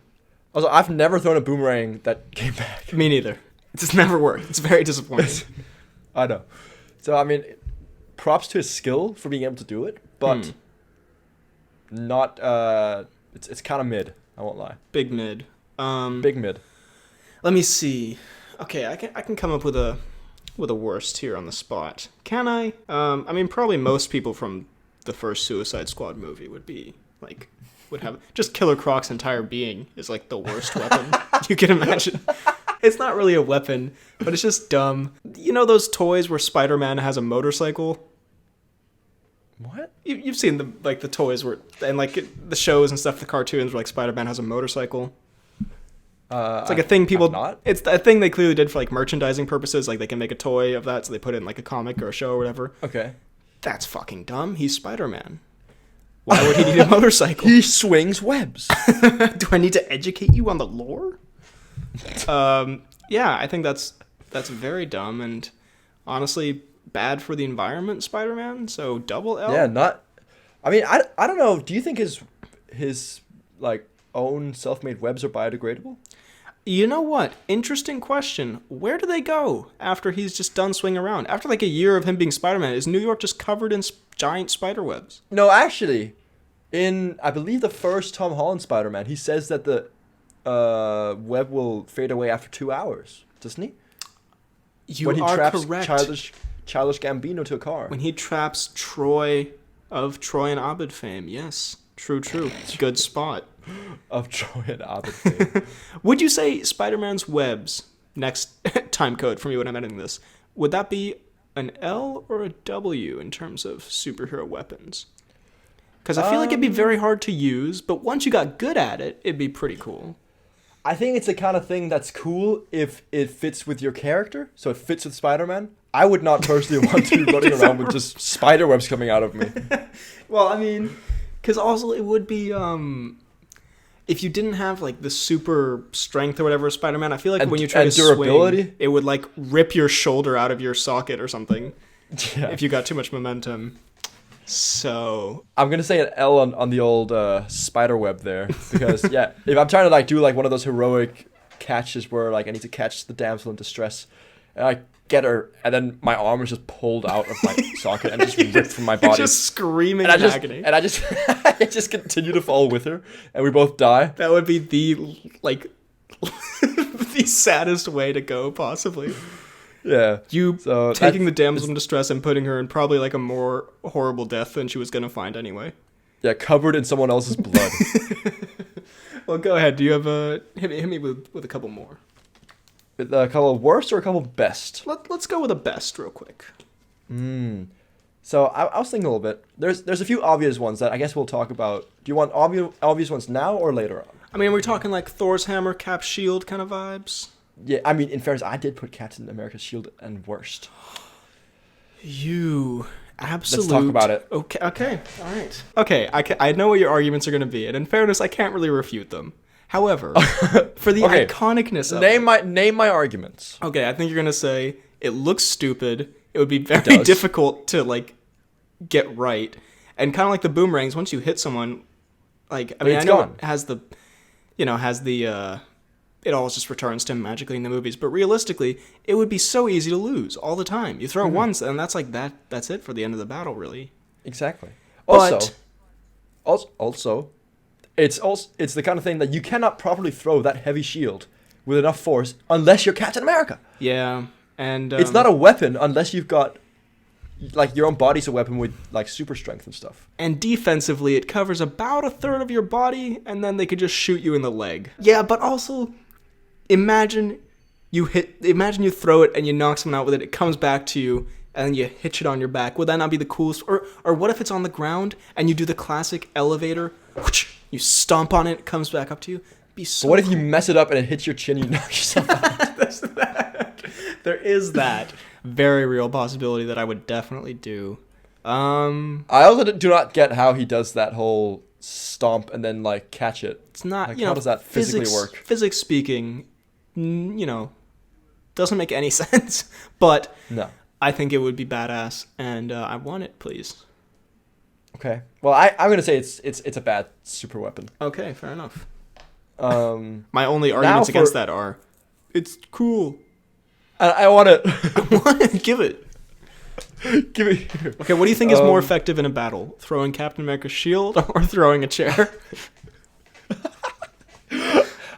Also, I've never thrown a boomerang that came back. Me neither. It just never worked. It's very disappointing. I know. So, I mean, props to his skill for being able to do it, but not, it's kind of mid, I won't lie. Big mid. Big mid. Let me see. Okay, I can come up with a worst here on the spot. Can I? I mean, probably most people from the first Suicide Squad movie would have just Killer Croc's entire being is like the worst weapon you can imagine. It's not really a weapon, but it's just dumb. You know those toys where Spider-Man has a motorcycle? What? You've seen the toys where and the shows and stuff, the cartoons where like Spider-Man has a motorcycle. It's like a thing it's a thing they clearly did for like merchandising purposes. Like they can make a toy of that, so they put it in like a comic or a show or whatever. Okay. That's fucking dumb. He's Spider-Man. Why would he need a motorcycle? He swings webs. Do I need to educate you on the lore? Yeah, I think that's very dumb and honestly bad for the environment, Spider-Man. So double L. Yeah, I mean, I don't know. Do you think his like own self-made webs are biodegradable? You know what? Interesting question. Where do they go after he's just done swinging around? After like a year of him being Spider-Man, is New York just covered in giant spider webs? No, actually, in I believe the first Tom Holland Spider-Man, he says that the web will fade away after 2 hours, doesn't he? You are correct. Childish Gambino to a car. When he traps Troy of Troy and Abed fame, yes. True. Good spot. Of Troy and Abed fame. Would you say Spider-Man's webs, next time code from you when I'm editing this, would that be an L or a W in terms of superhero weapons? Because I feel like it'd be very hard to use, but once you got good at it, it'd be pretty cool. I think it's the kind of thing that's cool if it fits with your character, so it fits with Spider-Man. I would not personally want to be running around with just spider webs coming out of me. Well, I mean, because also it would be, if you didn't have like the super strength or whatever of Spider-Man, I feel like when you try to swing, it would like rip your shoulder out of your socket or something. Yeah. If you got too much momentum. So I'm gonna say an L on the old spider web there, because yeah, if I'm trying to like do like one of those heroic catches where like I need to catch the damsel in distress, and I get her, and then my arm is just pulled out of my socket and just ripped from my body, just screaming in agony, and I just continue to fall with her, and we both die. That would be the like the saddest way to go possibly. Yeah. Taking the damsel in distress and putting her in probably like a more horrible death than she was going to find anyway. Yeah, covered in someone else's blood. Well, go ahead. Do you have hit me with a couple more. A couple worst or a couple best? Let's go with a best real quick. So I was thinking a little bit. There's a few obvious ones that I guess we'll talk about. Do you want obvious ones now or later on? I mean, we're talking like Thor's hammer, Cap's shield kind of vibes. Yeah, I mean, in fairness, I did put Captain America's shield and worst. You absolute... Let's talk about it. Okay, all right. Okay, I know what your arguments are going to be, and in fairness, I can't really refute them. However, for the iconicness of name my arguments. Okay, I think you're going to say, it looks stupid, it would be very difficult to, like, get right, and kind of like the boomerangs, once you hit someone, like, I mean, I know it has the... it always just returns to him magically in the movies. But realistically, it would be so easy to lose all the time. You throw it once, and that's like that. That's it for the end of the battle, really. Exactly. Also, it's the kind of thing that you cannot properly throw that heavy shield with enough force unless you're Captain America. Yeah, and it's not a weapon unless you've got like your own body's a weapon with like super strength and stuff. And defensively, it covers about a third of your body, and then they could just shoot you in the leg. Yeah, but also. Imagine you throw it and you knock someone out with it. It comes back to you and then you hitch it on your back. Would that not be the coolest? Or what if it's on the ground and you do the classic elevator? You stomp on it, it comes back up to you. It'd be so. What if you mess it up and it hits your chin? You knock yourself out. There's that. There is that very real possibility that I would definitely do. I also do not get how he does that whole stomp and then like catch it. It's not. Like, how does that physically work? Physics speaking. Doesn't make any sense, but no. I think it would be badass, and I want it, please. Okay. Well, I'm gonna say it's a bad super weapon. Okay, fair enough. My only arguments against that are, it's cool. I want it. I want it. Give it. Give it here. Okay, what do you think is more effective in a battle? Throwing Captain America's shield or throwing a chair?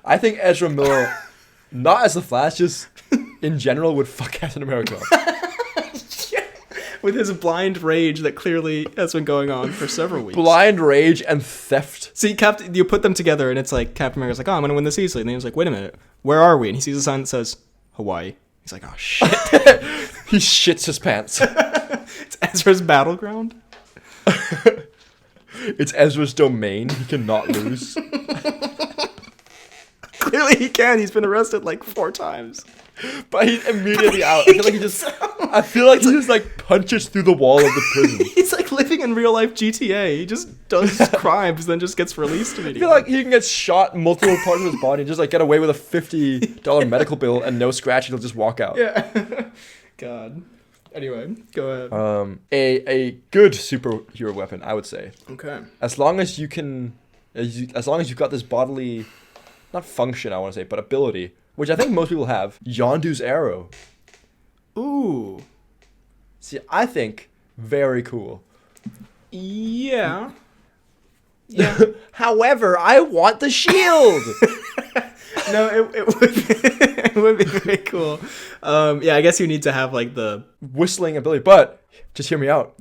I think Ezra Miller. Not as the Flash, just in general, would fuck Captain America up. Yeah. With his blind rage that clearly has been going on for several weeks. Blind rage and theft. See, you put them together, and it's like, Captain America's like, oh, I'm going to win this easily. And then he's like, wait a minute, where are we? And he sees a sign that says, Hawaii. He's like, oh, shit. He shits his pants. It's Ezra's battleground. It's Ezra's domain. He cannot lose. Clearly he can. He's been arrested like 4 times. But he's immediately out. I feel like he just like punches through the wall of the prison. He's like living in real life GTA. He just does crimes, then just gets released immediately. I feel like he can get shot in multiple parts of his body and just like get away with a $50 medical bill and no scratch. He'll just walk out. Yeah. God. Anyway, go ahead. A good superhero weapon, I would say. Okay. As long as you can, as long as you've got this bodily not function, I want to say, but ability, which I think most people have. Yondu's arrow. Ooh. See, I think very cool. Yeah. Yeah. However, I want the shield. No, it would be, it would be very cool. Yeah, I guess you need to have like the whistling ability, but just hear me out.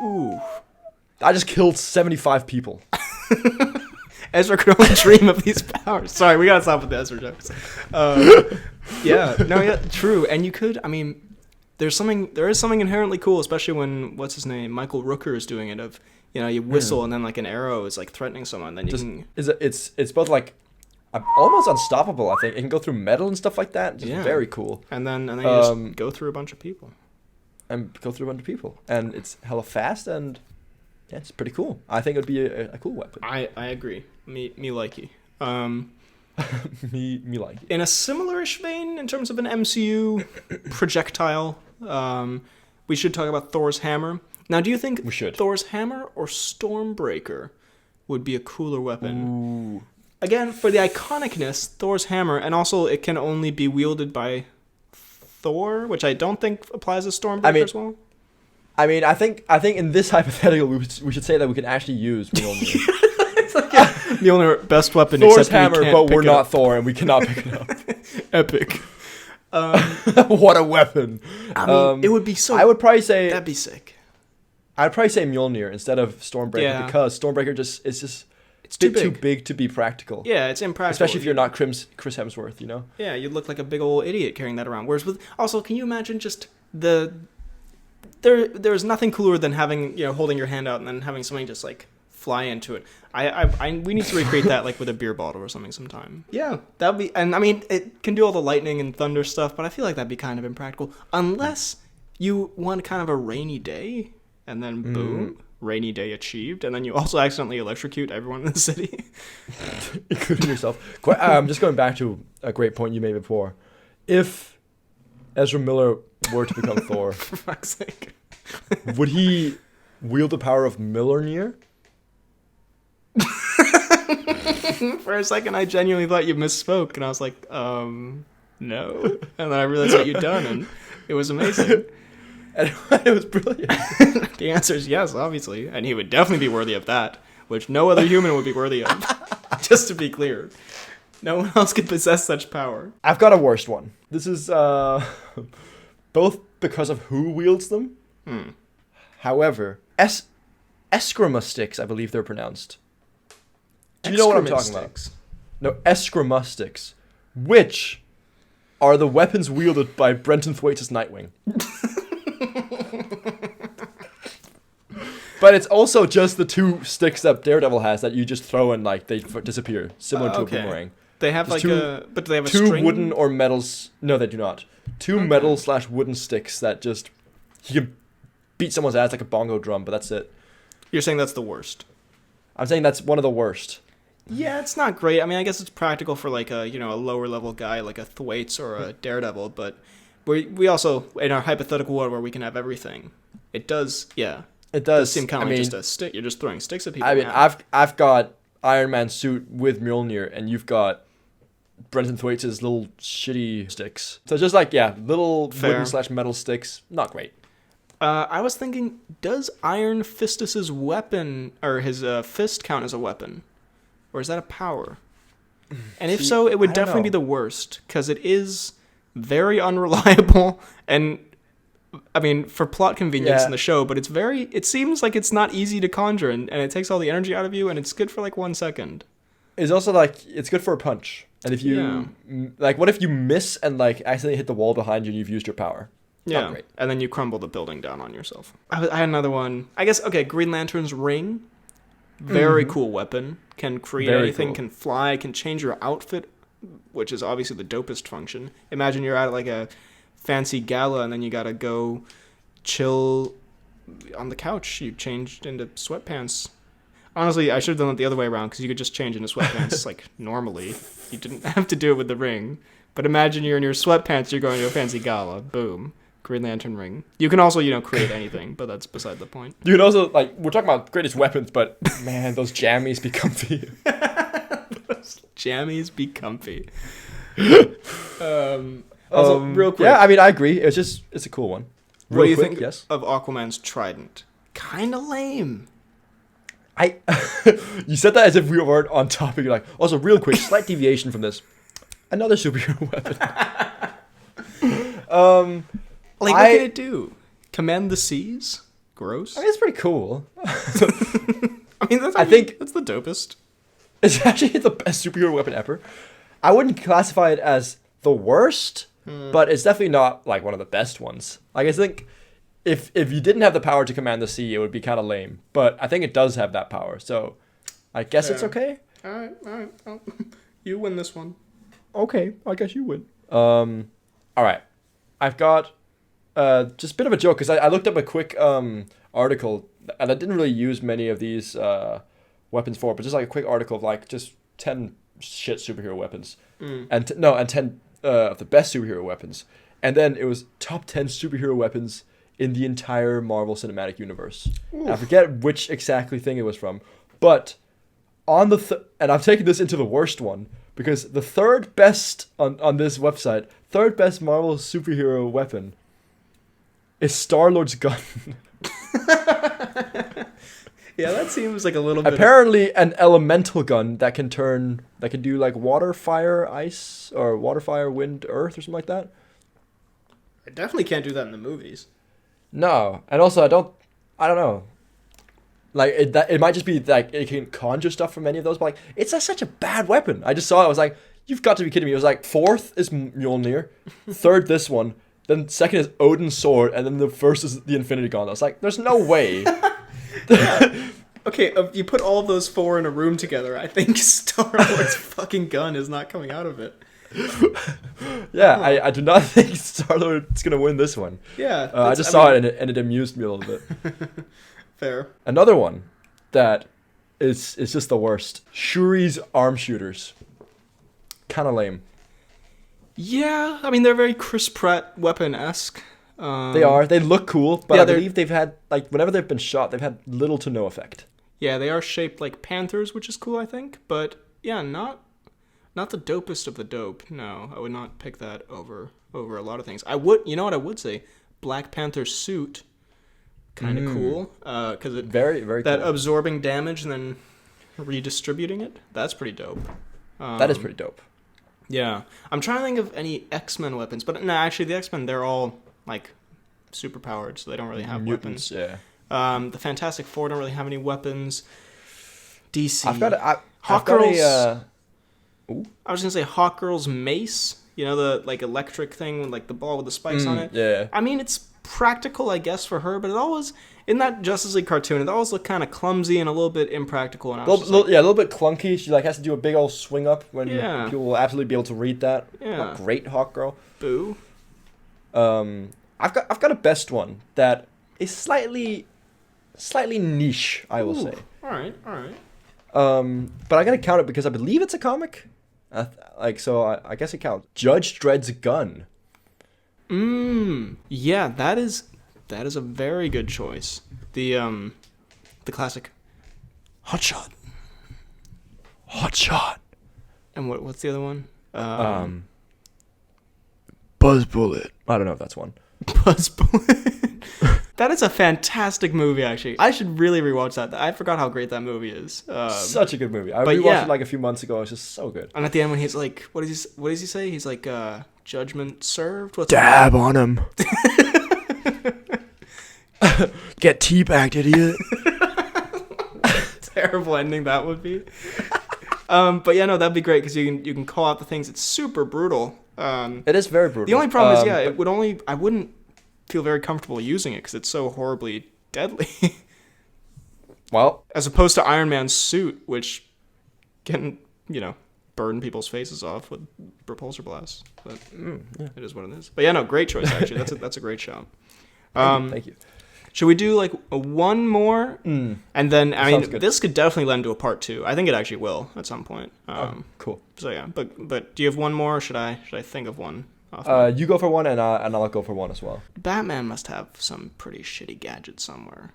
Ooh. I just killed 75 people. Ezra could only dream of these powers. Sorry, we gotta stop with the Ezra jokes. Yeah, true. And you could, I mean, there is something inherently cool, especially when what's his name, Michael Rooker is doing it. Of you whistle and then like an arrow is like threatening someone. Then you can. It's both like almost unstoppable. I think it can go through metal and stuff like that. Just very cool. And then you just go through a bunch of people. And it's hella fast and yeah, it's pretty cool. I think it would be a cool weapon. I agree. Me likey. me likey. In a similar-ish vein, in terms of an MCU projectile, we should talk about Thor's hammer. Now, do you think Thor's hammer or Stormbreaker would be a cooler weapon? Ooh. Again, for the iconicness, Thor's hammer, and also it can only be wielded by Thor, which I don't think applies to Stormbreaker as well. I mean, I think in this hypothetical, we should say that we can actually use Mjolnir. It's like Mjolnir, best weapon. Thor's hammer, but we're not Thor, and we cannot pick it up. Epic. What a weapon! I mean, it would be so. I would probably say that'd be sick. I'd probably say Mjolnir instead of Stormbreaker because Stormbreaker it's too big to be practical. Yeah, it's impractical. Especially if you're not Chris Hemsworth, you know? Yeah, you'd look like a big old idiot carrying that around. Whereas also, can you imagine just there's nothing cooler than having, holding your hand out and then having something just like fly into it. We need to recreate that like with a beer bottle or something sometime. Yeah, that'd be, and I mean, it can do all the lightning and thunder stuff, but I feel like that'd be kind of impractical unless you want kind of a rainy day and then boom. Rainy day achieved, and then you also accidentally electrocute everyone in the city. Including yourself. I'm just going back to a great point you made before. If Ezra Miller were to become Thor, for fuck's sake, would he wield the power of Mjolnir? For a second, I genuinely thought you misspoke, and I was like, no. And then I realized what you'd done, and it was amazing. And it was brilliant. The answer is yes, obviously. And he would definitely be worthy of that, which no other human would be worthy of. Just to be clear. No one else could possess such power. I've got a worst one. This is both because of who wields them. However, eskrima sticks, I believe they're pronounced. Do you know what I'm talking about? No, eskrima sticks. Which are the weapons wielded by Brenton Thwaites' Nightwing. But it's also just the two sticks that Daredevil has that you just throw and like they disappear, similar to a boomerang. They have but do they have a two string? Wooden or metals? No, they do not. Two metal/wooden sticks that just you can beat someone's ass like a bongo drum, but that's it. You're saying that's the worst? I'm saying that's one of the worst. Yeah, it's not great. I mean, I guess it's practical for like a a lower level guy like a Thwaites or a Daredevil, but we also in our hypothetical world where we can have everything, it does. Yeah. It does seem kind of like just a stick. You're just throwing sticks at people. I mean, I've got Iron Man suit with Mjolnir, and you've got Brenton Thwaites' little shitty sticks. So just like little wooden/metal sticks. Not great. I was thinking, does Iron Fistus's weapon or his fist count as a weapon, or is that a power? And if so, it would definitely be the worst because it is very unreliable and. I mean, for plot convenience in the show, but it seems like it's not easy to conjure, and it takes all the energy out of you, and it's good for like 1 second. It's also like, it's good for a punch. And if you, like, what if you miss and like accidentally hit the wall behind you and you've used your power? Yeah, not great. And then you crumble the building down on yourself. I had another one. I guess, Green Lantern's ring. Very cool weapon. Can create anything, can fly, can change your outfit, which is obviously the dopest function. Imagine you're at like a fancy gala and then you gotta go chill on the couch. You changed into sweatpants. Honestly, I should have done it the other way around because you could just change into sweatpants like normally. You didn't have to do it with the ring. But imagine you're in your sweatpants, you're going to a fancy gala. Boom. Green Lantern ring. You can also, create anything, but that's beside the point. You can also, like, we're talking about greatest weapons, but man, those jammies be comfy. Those jammies be comfy. Also, real quick. Yeah, I mean, I agree. It's a cool one. What do you think of Aquaman's trident? Kind of lame. You said that as if we weren't on topic. You're like, also, real quick, slight deviation from this. Another superhero weapon. What can it do? Command the seas? Gross. I mean, it's pretty cool. I think that's the dopest. It's actually the best superhero weapon ever. I wouldn't classify it as the worst, but it's definitely not like one of the best ones. Like, I think if you didn't have the power to command the sea, it would be kind of lame. But I think it does have that power, so I guess it's okay. All right. You win this one. Okay, I guess you win. All right. I've got just a bit of a joke, because I looked up a quick article, and I didn't really use many of these weapons for, but just like a quick article of like just 10 shit superhero weapons. And 10 of the best superhero weapons. And then it was top 10 superhero weapons in the entire Marvel Cinematic Universe. I forget which exactly thing it was from, but on and I've taken this into the worst one, because the third best on this website, third best Marvel superhero weapon is Star-Lord's gun. Yeah, that seems like a little bit. Apparently, an elemental gun that can do like water, fire, ice, or water, fire, wind, earth, or something like that. I definitely can't do that in the movies. No, and also I don't know. Like it might just be like it can conjure stuff from any of those, but like it's such a bad weapon. I just saw it, I was like, you've got to be kidding me. It was like fourth is Mjolnir, third this one, then second is Odin's sword, and then the first is the Infinity Gauntlet. I was like, there's no way. Okay, you put all of those four in a room together, I think Star-Lord's fucking gun is not coming out of it. Yeah, I do not think Star-Lord's going to win this one. Yeah. I just saw it and it amused me a little bit. Fair. Another one that is just the worst. Shuri's arm shooters. Kind of lame. Yeah, I mean, they're very Chris Pratt weapon-esque. They are. They look cool, but I believe they've had, like, whenever they've been shot, they've had little to no effect. Yeah, they are shaped like panthers, which is cool, I think. But, yeah, not the dopest of the dope. No, I would not pick that over a lot of things. I would, you know what I would say? Black Panther's suit, kind of cool. Because it very, very that cool. absorbing damage and then redistributing it, that's pretty dope. That is pretty dope. Yeah. I'm trying to think of any X-Men weapons. But, no, actually, the X-Men, they're all like super powered, so they don't really have mutants, weapons. Yeah. The Fantastic Four don't really have any weapons. DC. I've got Hawkgirl's. I was gonna say Hawkgirl's mace. You know, the like electric thing with like the ball with the spikes on it. Yeah. I mean, it's practical, I guess, for her, but it always in that Justice League cartoon, it always looked kind of clumsy and a little bit impractical. And a little bit clunky. She like has to do a big old swing up when people will absolutely be able to read that. Yeah. Oh, great, Hawkgirl. Boo. I've got a best one that is slightly niche, I will say. All right. But I gotta count it because I believe it's a comic. So I guess it counts. Judge Dredd's gun. Yeah, that is a very good choice. The classic hot shot. And what's the other one? Buzz Bullet. I don't know if that's one. Buzz Bullet. That is a fantastic movie, actually. I should really rewatch that. I forgot how great that movie is. Such a good movie. I rewatched it like a few months ago. It's just so good. And at the end when he's like, what does he say? He's like, judgment served? Dab on him. Get teabagged, idiot. Terrible ending that would be. But yeah, no, that'd be great because you can call out the things. It's super brutal. It is very brutal. The only problem is, I wouldn't feel very comfortable using it because it's so horribly deadly. Well, as opposed to Iron Man's suit, which can, burn people's faces off with repulsor blasts. But It is what it is. But yeah, no, great choice actually. That's a great shout. Thank you. Should we do like one more? And then, this could definitely lend to a part 2. I think it actually will at some point. Cool. So yeah, but do you have one more? Or should I think of one? You go for one, and I'll go for one as well. Batman must have some pretty shitty gadget somewhere.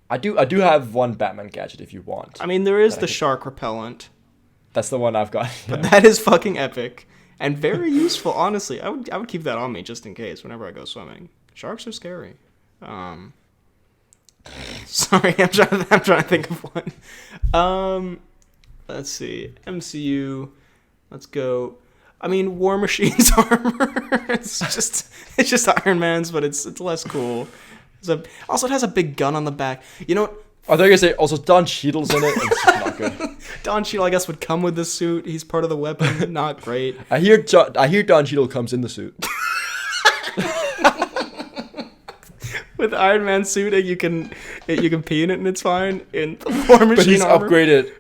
I do have one Batman gadget if you want. I mean, there is the shark repellent. That's the one I've got. But that is fucking epic and very useful, honestly. I would keep that on me just in case whenever I go swimming. Sharks are scary. Sorry, I'm trying to think of one. Let's see. MCU. Let's go. I mean, War Machine's armor. it's just Iron Man's, but it's less cool. Also, it has a big gun on the back. You know what? I thought you were gonna say also Don Cheadle's in it. It's just not good. Don Cheadle, I guess, would come with the suit. He's part of the weapon. Not great. I hear Don Cheadle comes in the suit. With Iron Man's suit, you can pee in it and it's fine. In the War Machine But he's armor. upgraded.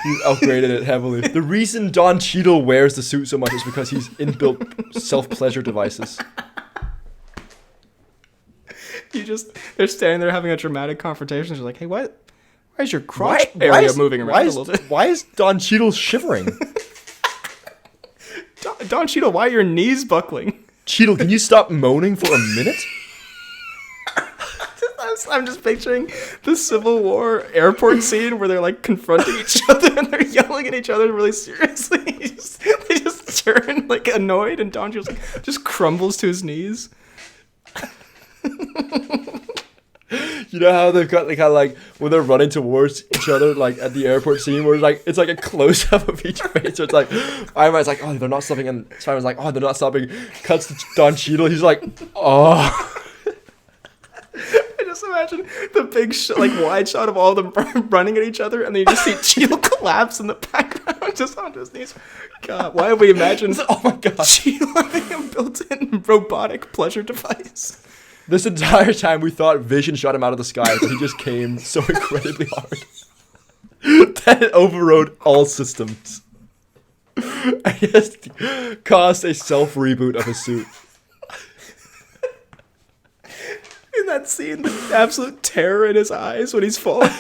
He's upgraded it heavily. The reason Don Cheadle wears the suit so much is because he's inbuilt self-pleasure devices. They're standing there having a dramatic confrontation. They're like, hey, why is your crotch area moving around a little bit? Why is Don Cheadle shivering? Don Cheadle, why are your knees buckling? Cheadle, can you stop moaning for a minute? I'm just picturing the Civil War airport scene where they're like confronting each other and they're yelling at each other really seriously. They just turn like annoyed and Don Cheadle just crumbles to his knees. You know how they've got like when they're running towards each other like at the airport scene where it's like a close up of each face. So it's like Iron Man's like, oh, they're not stopping, and Spider-Man's like, oh, they're not stopping. Cuts to Don Cheadle. He's like, oh. I just imagine the big wide shot of all of them running at each other, and then you just see Cheadle collapse in the background just onto his knees. God, why have we imagined? Oh my God, Cheadle having a built-in robotic pleasure device? This entire time we thought Vision shot him out of the sky, but he just came so incredibly hard that it overrode all systems. I just caused a self-reboot of his suit. In that scene, the absolute terror in his eyes when he's falling.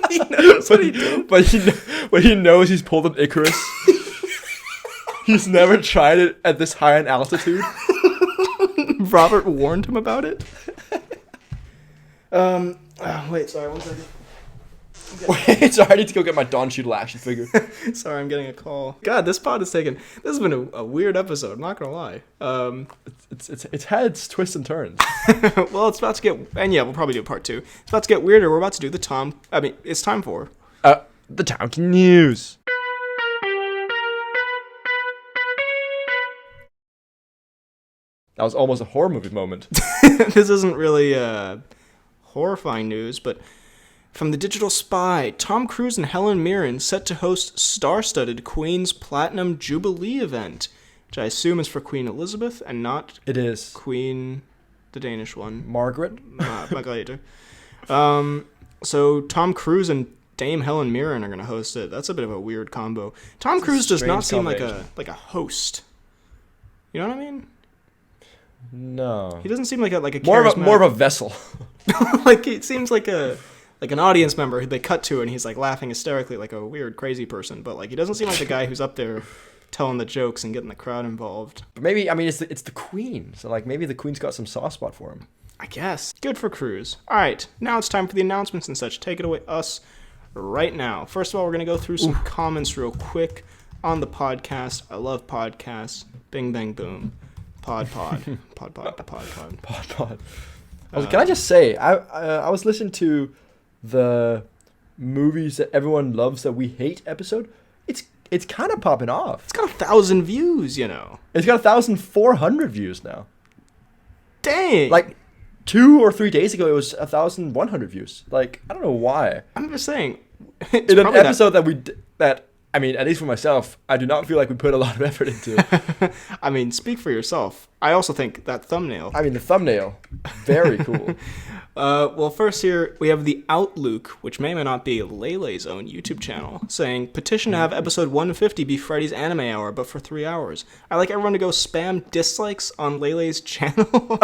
He knows what he did. But he knows he's pulled an Icarus. He's never tried it at this high an altitude. Robert warned him about it. Wait, sorry, 1 second. Wait, sorry, I need to go get my Don Cheadle action figure. Sorry, I'm getting a call. God, this has been a weird episode, I'm not gonna lie. It's had its twists and turns. Well, it's about to get, and yeah, we'll probably do part 2. It's about to get weirder. We're about to do it's time for the Town Cnews. That was almost a horror movie moment. This isn't really horrifying news, but from the Digital Spy, Tom Cruise and Helen Mirren set to host star-studded Queen's Platinum Jubilee event, which I assume is for Queen Elizabeth and not It is. Queen, the Danish one. Margaret? Margaret. So Tom Cruise and Dame Helen Mirren are going to host it. That's a bit of a weird combo. Tom Cruise does not seem like a host. You know what I mean? No. He doesn't seem like a more of a vessel. Like it seems like an audience member who they cut to and he's like laughing hysterically like a weird crazy person, but like he doesn't seem like the guy who's up there telling the jokes and getting the crowd involved. But maybe, I mean, it's the Queen, so like maybe the Queen's got some soft spot for him. I guess. Good for Cruise. All right, now it's time for the announcements and such. Take it away, us, right now. First of all, we're gonna go through some comments real quick on the podcast. I love podcasts. Bing bang boom. Pod. Can I just say, I was listening to the movies that everyone loves that we hate episode. It's kind of popping off. It's got 1,000 views, you know. It's got 1,400 views now. Dang. Like 2 or 3 days ago, it was 1,100 views. Like, I don't know why. I'm just saying. In an episode that I mean, at least for myself, I do not feel like we put a lot of effort into it. I mean, speak for yourself. I also think that thumbnail. I mean, the thumbnail, very cool. Well, first here, we have the Outlook, which may or may not be Lele's own YouTube channel, saying, petition to have episode 150 be Freddy's Anime Hour, but for 3 hours. I'd like everyone to go spam dislikes on Lele's channel.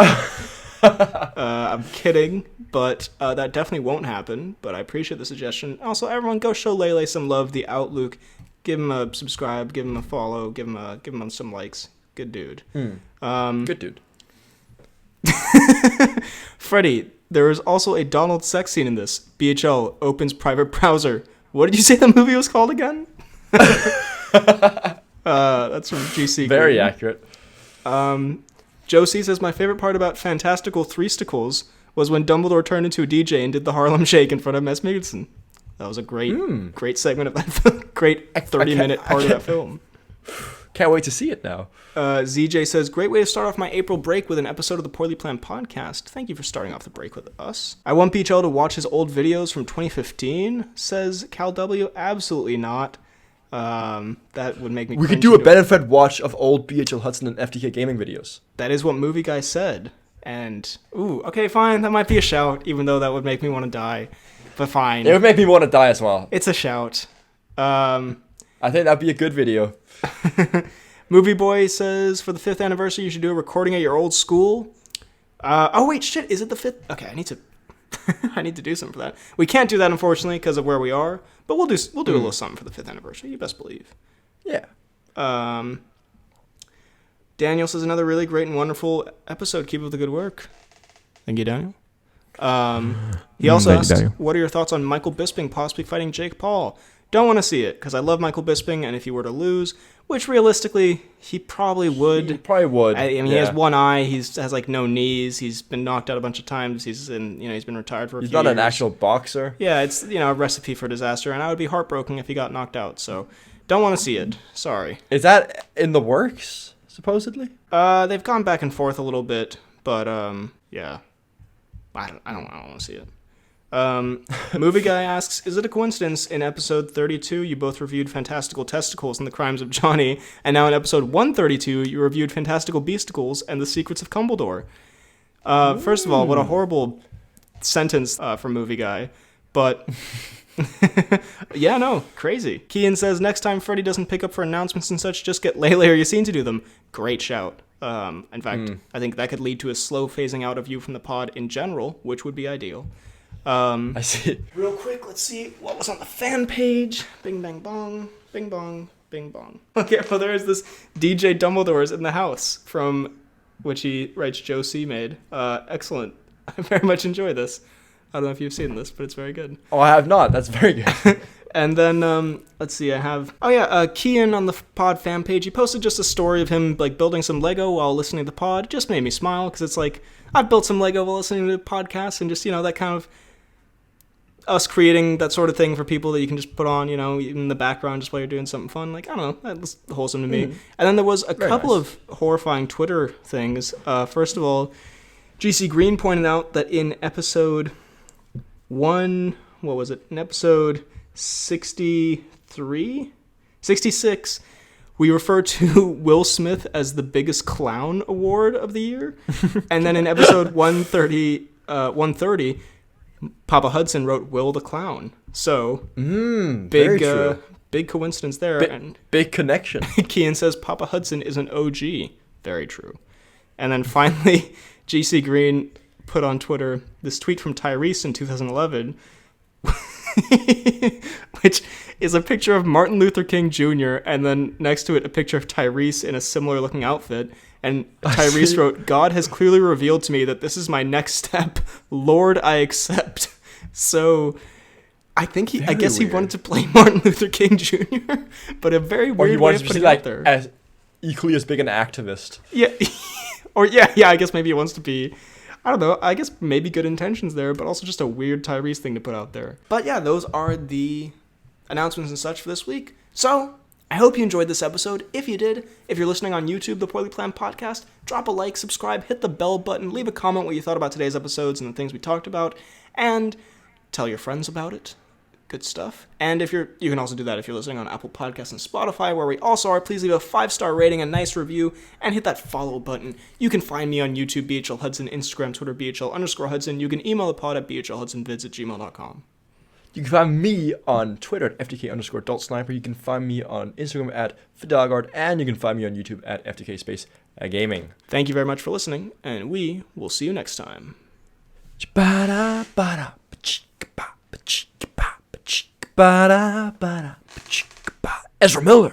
I'm kidding, but that definitely won't happen, but I appreciate the suggestion. Also, everyone go show Lele some love, the Outlook. Give him a subscribe, give him a follow, give him some likes. Good dude. Good dude. Freddie, there is also a Donald sex scene in this. BHL opens private browser. What did you say the movie was called again? That's from GC. Very accurate. Josie says, my favorite part about Fantastical Threesticles was when Dumbledore turned into a DJ and did the Harlem Shake in front of Mess Mikkelsen. That was a great segment of that film. Great 30-minute part of that film. Can't wait to see it now. ZJ says, great way to start off my April break with an episode of the Poorly Planned podcast. Thank you for starting off the break with us. I want BHL to watch his old videos from 2015, says Cal W. Absolutely not. That would make me We could do a benefit watch of old BHL Hudson and FTK gaming videos. That is what Movie Guy said. And, okay, fine. That might be a shout, even though that would make me want to die. But fine. It would make me want to die as well. It's a shout. I think that'd be a good video. Movie Boy says, for the 5th anniversary, you should do a recording at your old school. Wait, shit, is it the 5th? Okay, I need to I need to do something for that. We can't do that, unfortunately, because of where we are, but we'll do a little something for the 5th anniversary, you best believe. Yeah. Daniel says, another really great and wonderful episode. Keep up the good work. Thank you, Daniel. He also asked, what are your thoughts on Michael Bisping possibly fighting Jake Paul? Don't want to see it, because I love Michael Bisping, and if he were to lose, which realistically, he probably would. He probably would. I mean, he has one eye, has like no knees, he's been knocked out a bunch of times, he's been retired for a few years. He's not an actual boxer. Yeah, it's, a recipe for disaster, and I would be heartbroken if he got knocked out, so don't want to see it. Sorry. Is that in the works, supposedly? They've gone back and forth a little bit, but, yeah. I don't want to see it. Movie Guy asks, is it a coincidence in episode 32 you both reviewed Fantastical Testicles and the Crimes of Johnny, and now in episode 132 you reviewed Fantastical Beasticles and the Secrets of Cumbledore? First of all, what a horrible sentence from Movie Guy, but yeah, no, crazy. Kian says, next time Freddy doesn't pick up for announcements and such, just get Lele or Yassine to do them. Great shout. In fact, I think that could lead to a slow phasing out of you from the pod in general, which would be ideal. I see. Real quick, let's see what was on the fan page. Bing, bang, bong. Bing, bong. Bing, bong. Okay, well, there's this DJ Dumbledore's in the house, from which he writes Joe C. made. Excellent. I very much enjoy this. I don't know if you've seen this, but it's very good. Oh, I have not. That's very good. And then, let's see, I have... Kian on the pod fan page, he posted just a story of him, like, building some Lego while listening to the pod. It just made me smile, because it's like, I've built some Lego while listening to the podcast, and just, that kind of... us creating that sort of thing for people that you can just put on, in the background just while you're doing something fun. Like, I don't know, that was wholesome to me. And then there was a couple of horrifying Twitter things. First of all, GC Green pointed out that in episode 66, we refer to Will Smith as the biggest clown award of the year. And then in episode 130, Papa Hudson wrote Will the Clown. So, big coincidence there. And big connection. Kian says Papa Hudson is an OG. Very true. And then finally, GC Green put on Twitter this tweet from Tyrese in 2011, which is a picture of Martin Luther King Jr., and then next to it a picture of Tyrese in a similar looking outfit. And Tyrese wrote, God has clearly revealed to me that this is my next step. Lord, I accept. So I think I guess he wanted to play Martin Luther King Jr., but a very weird way of putting it out there. As equally as big an activist. Yeah. I guess maybe he wants to be, I don't know, I guess maybe good intentions there, but also just a weird Tyrese thing to put out there. But yeah, those are the announcements and such for this week. So I hope you enjoyed this episode. If you did, if you're listening on YouTube, the Poorly Planned Podcast, drop a like, subscribe, hit the bell button, leave a comment what you thought about today's episodes and the things we talked about, and tell your friends about it. Good stuff. And if you can also do that if you're listening on Apple Podcasts and Spotify, where we also are. Please leave a 5-star rating, a nice review, and hit that follow button. You can find me on YouTube, BHL Hudson, Instagram, Twitter, BHL_Hudson. You can email the pod at bhlhudsonvids@gmail.com. You can find me on Twitter at FTK_AdultSniper. You can find me on Instagram at Fidelgard, and you can find me on YouTube at FTK_Gaming. Thank you very much for listening, and we will see you next time. Ezra Miller.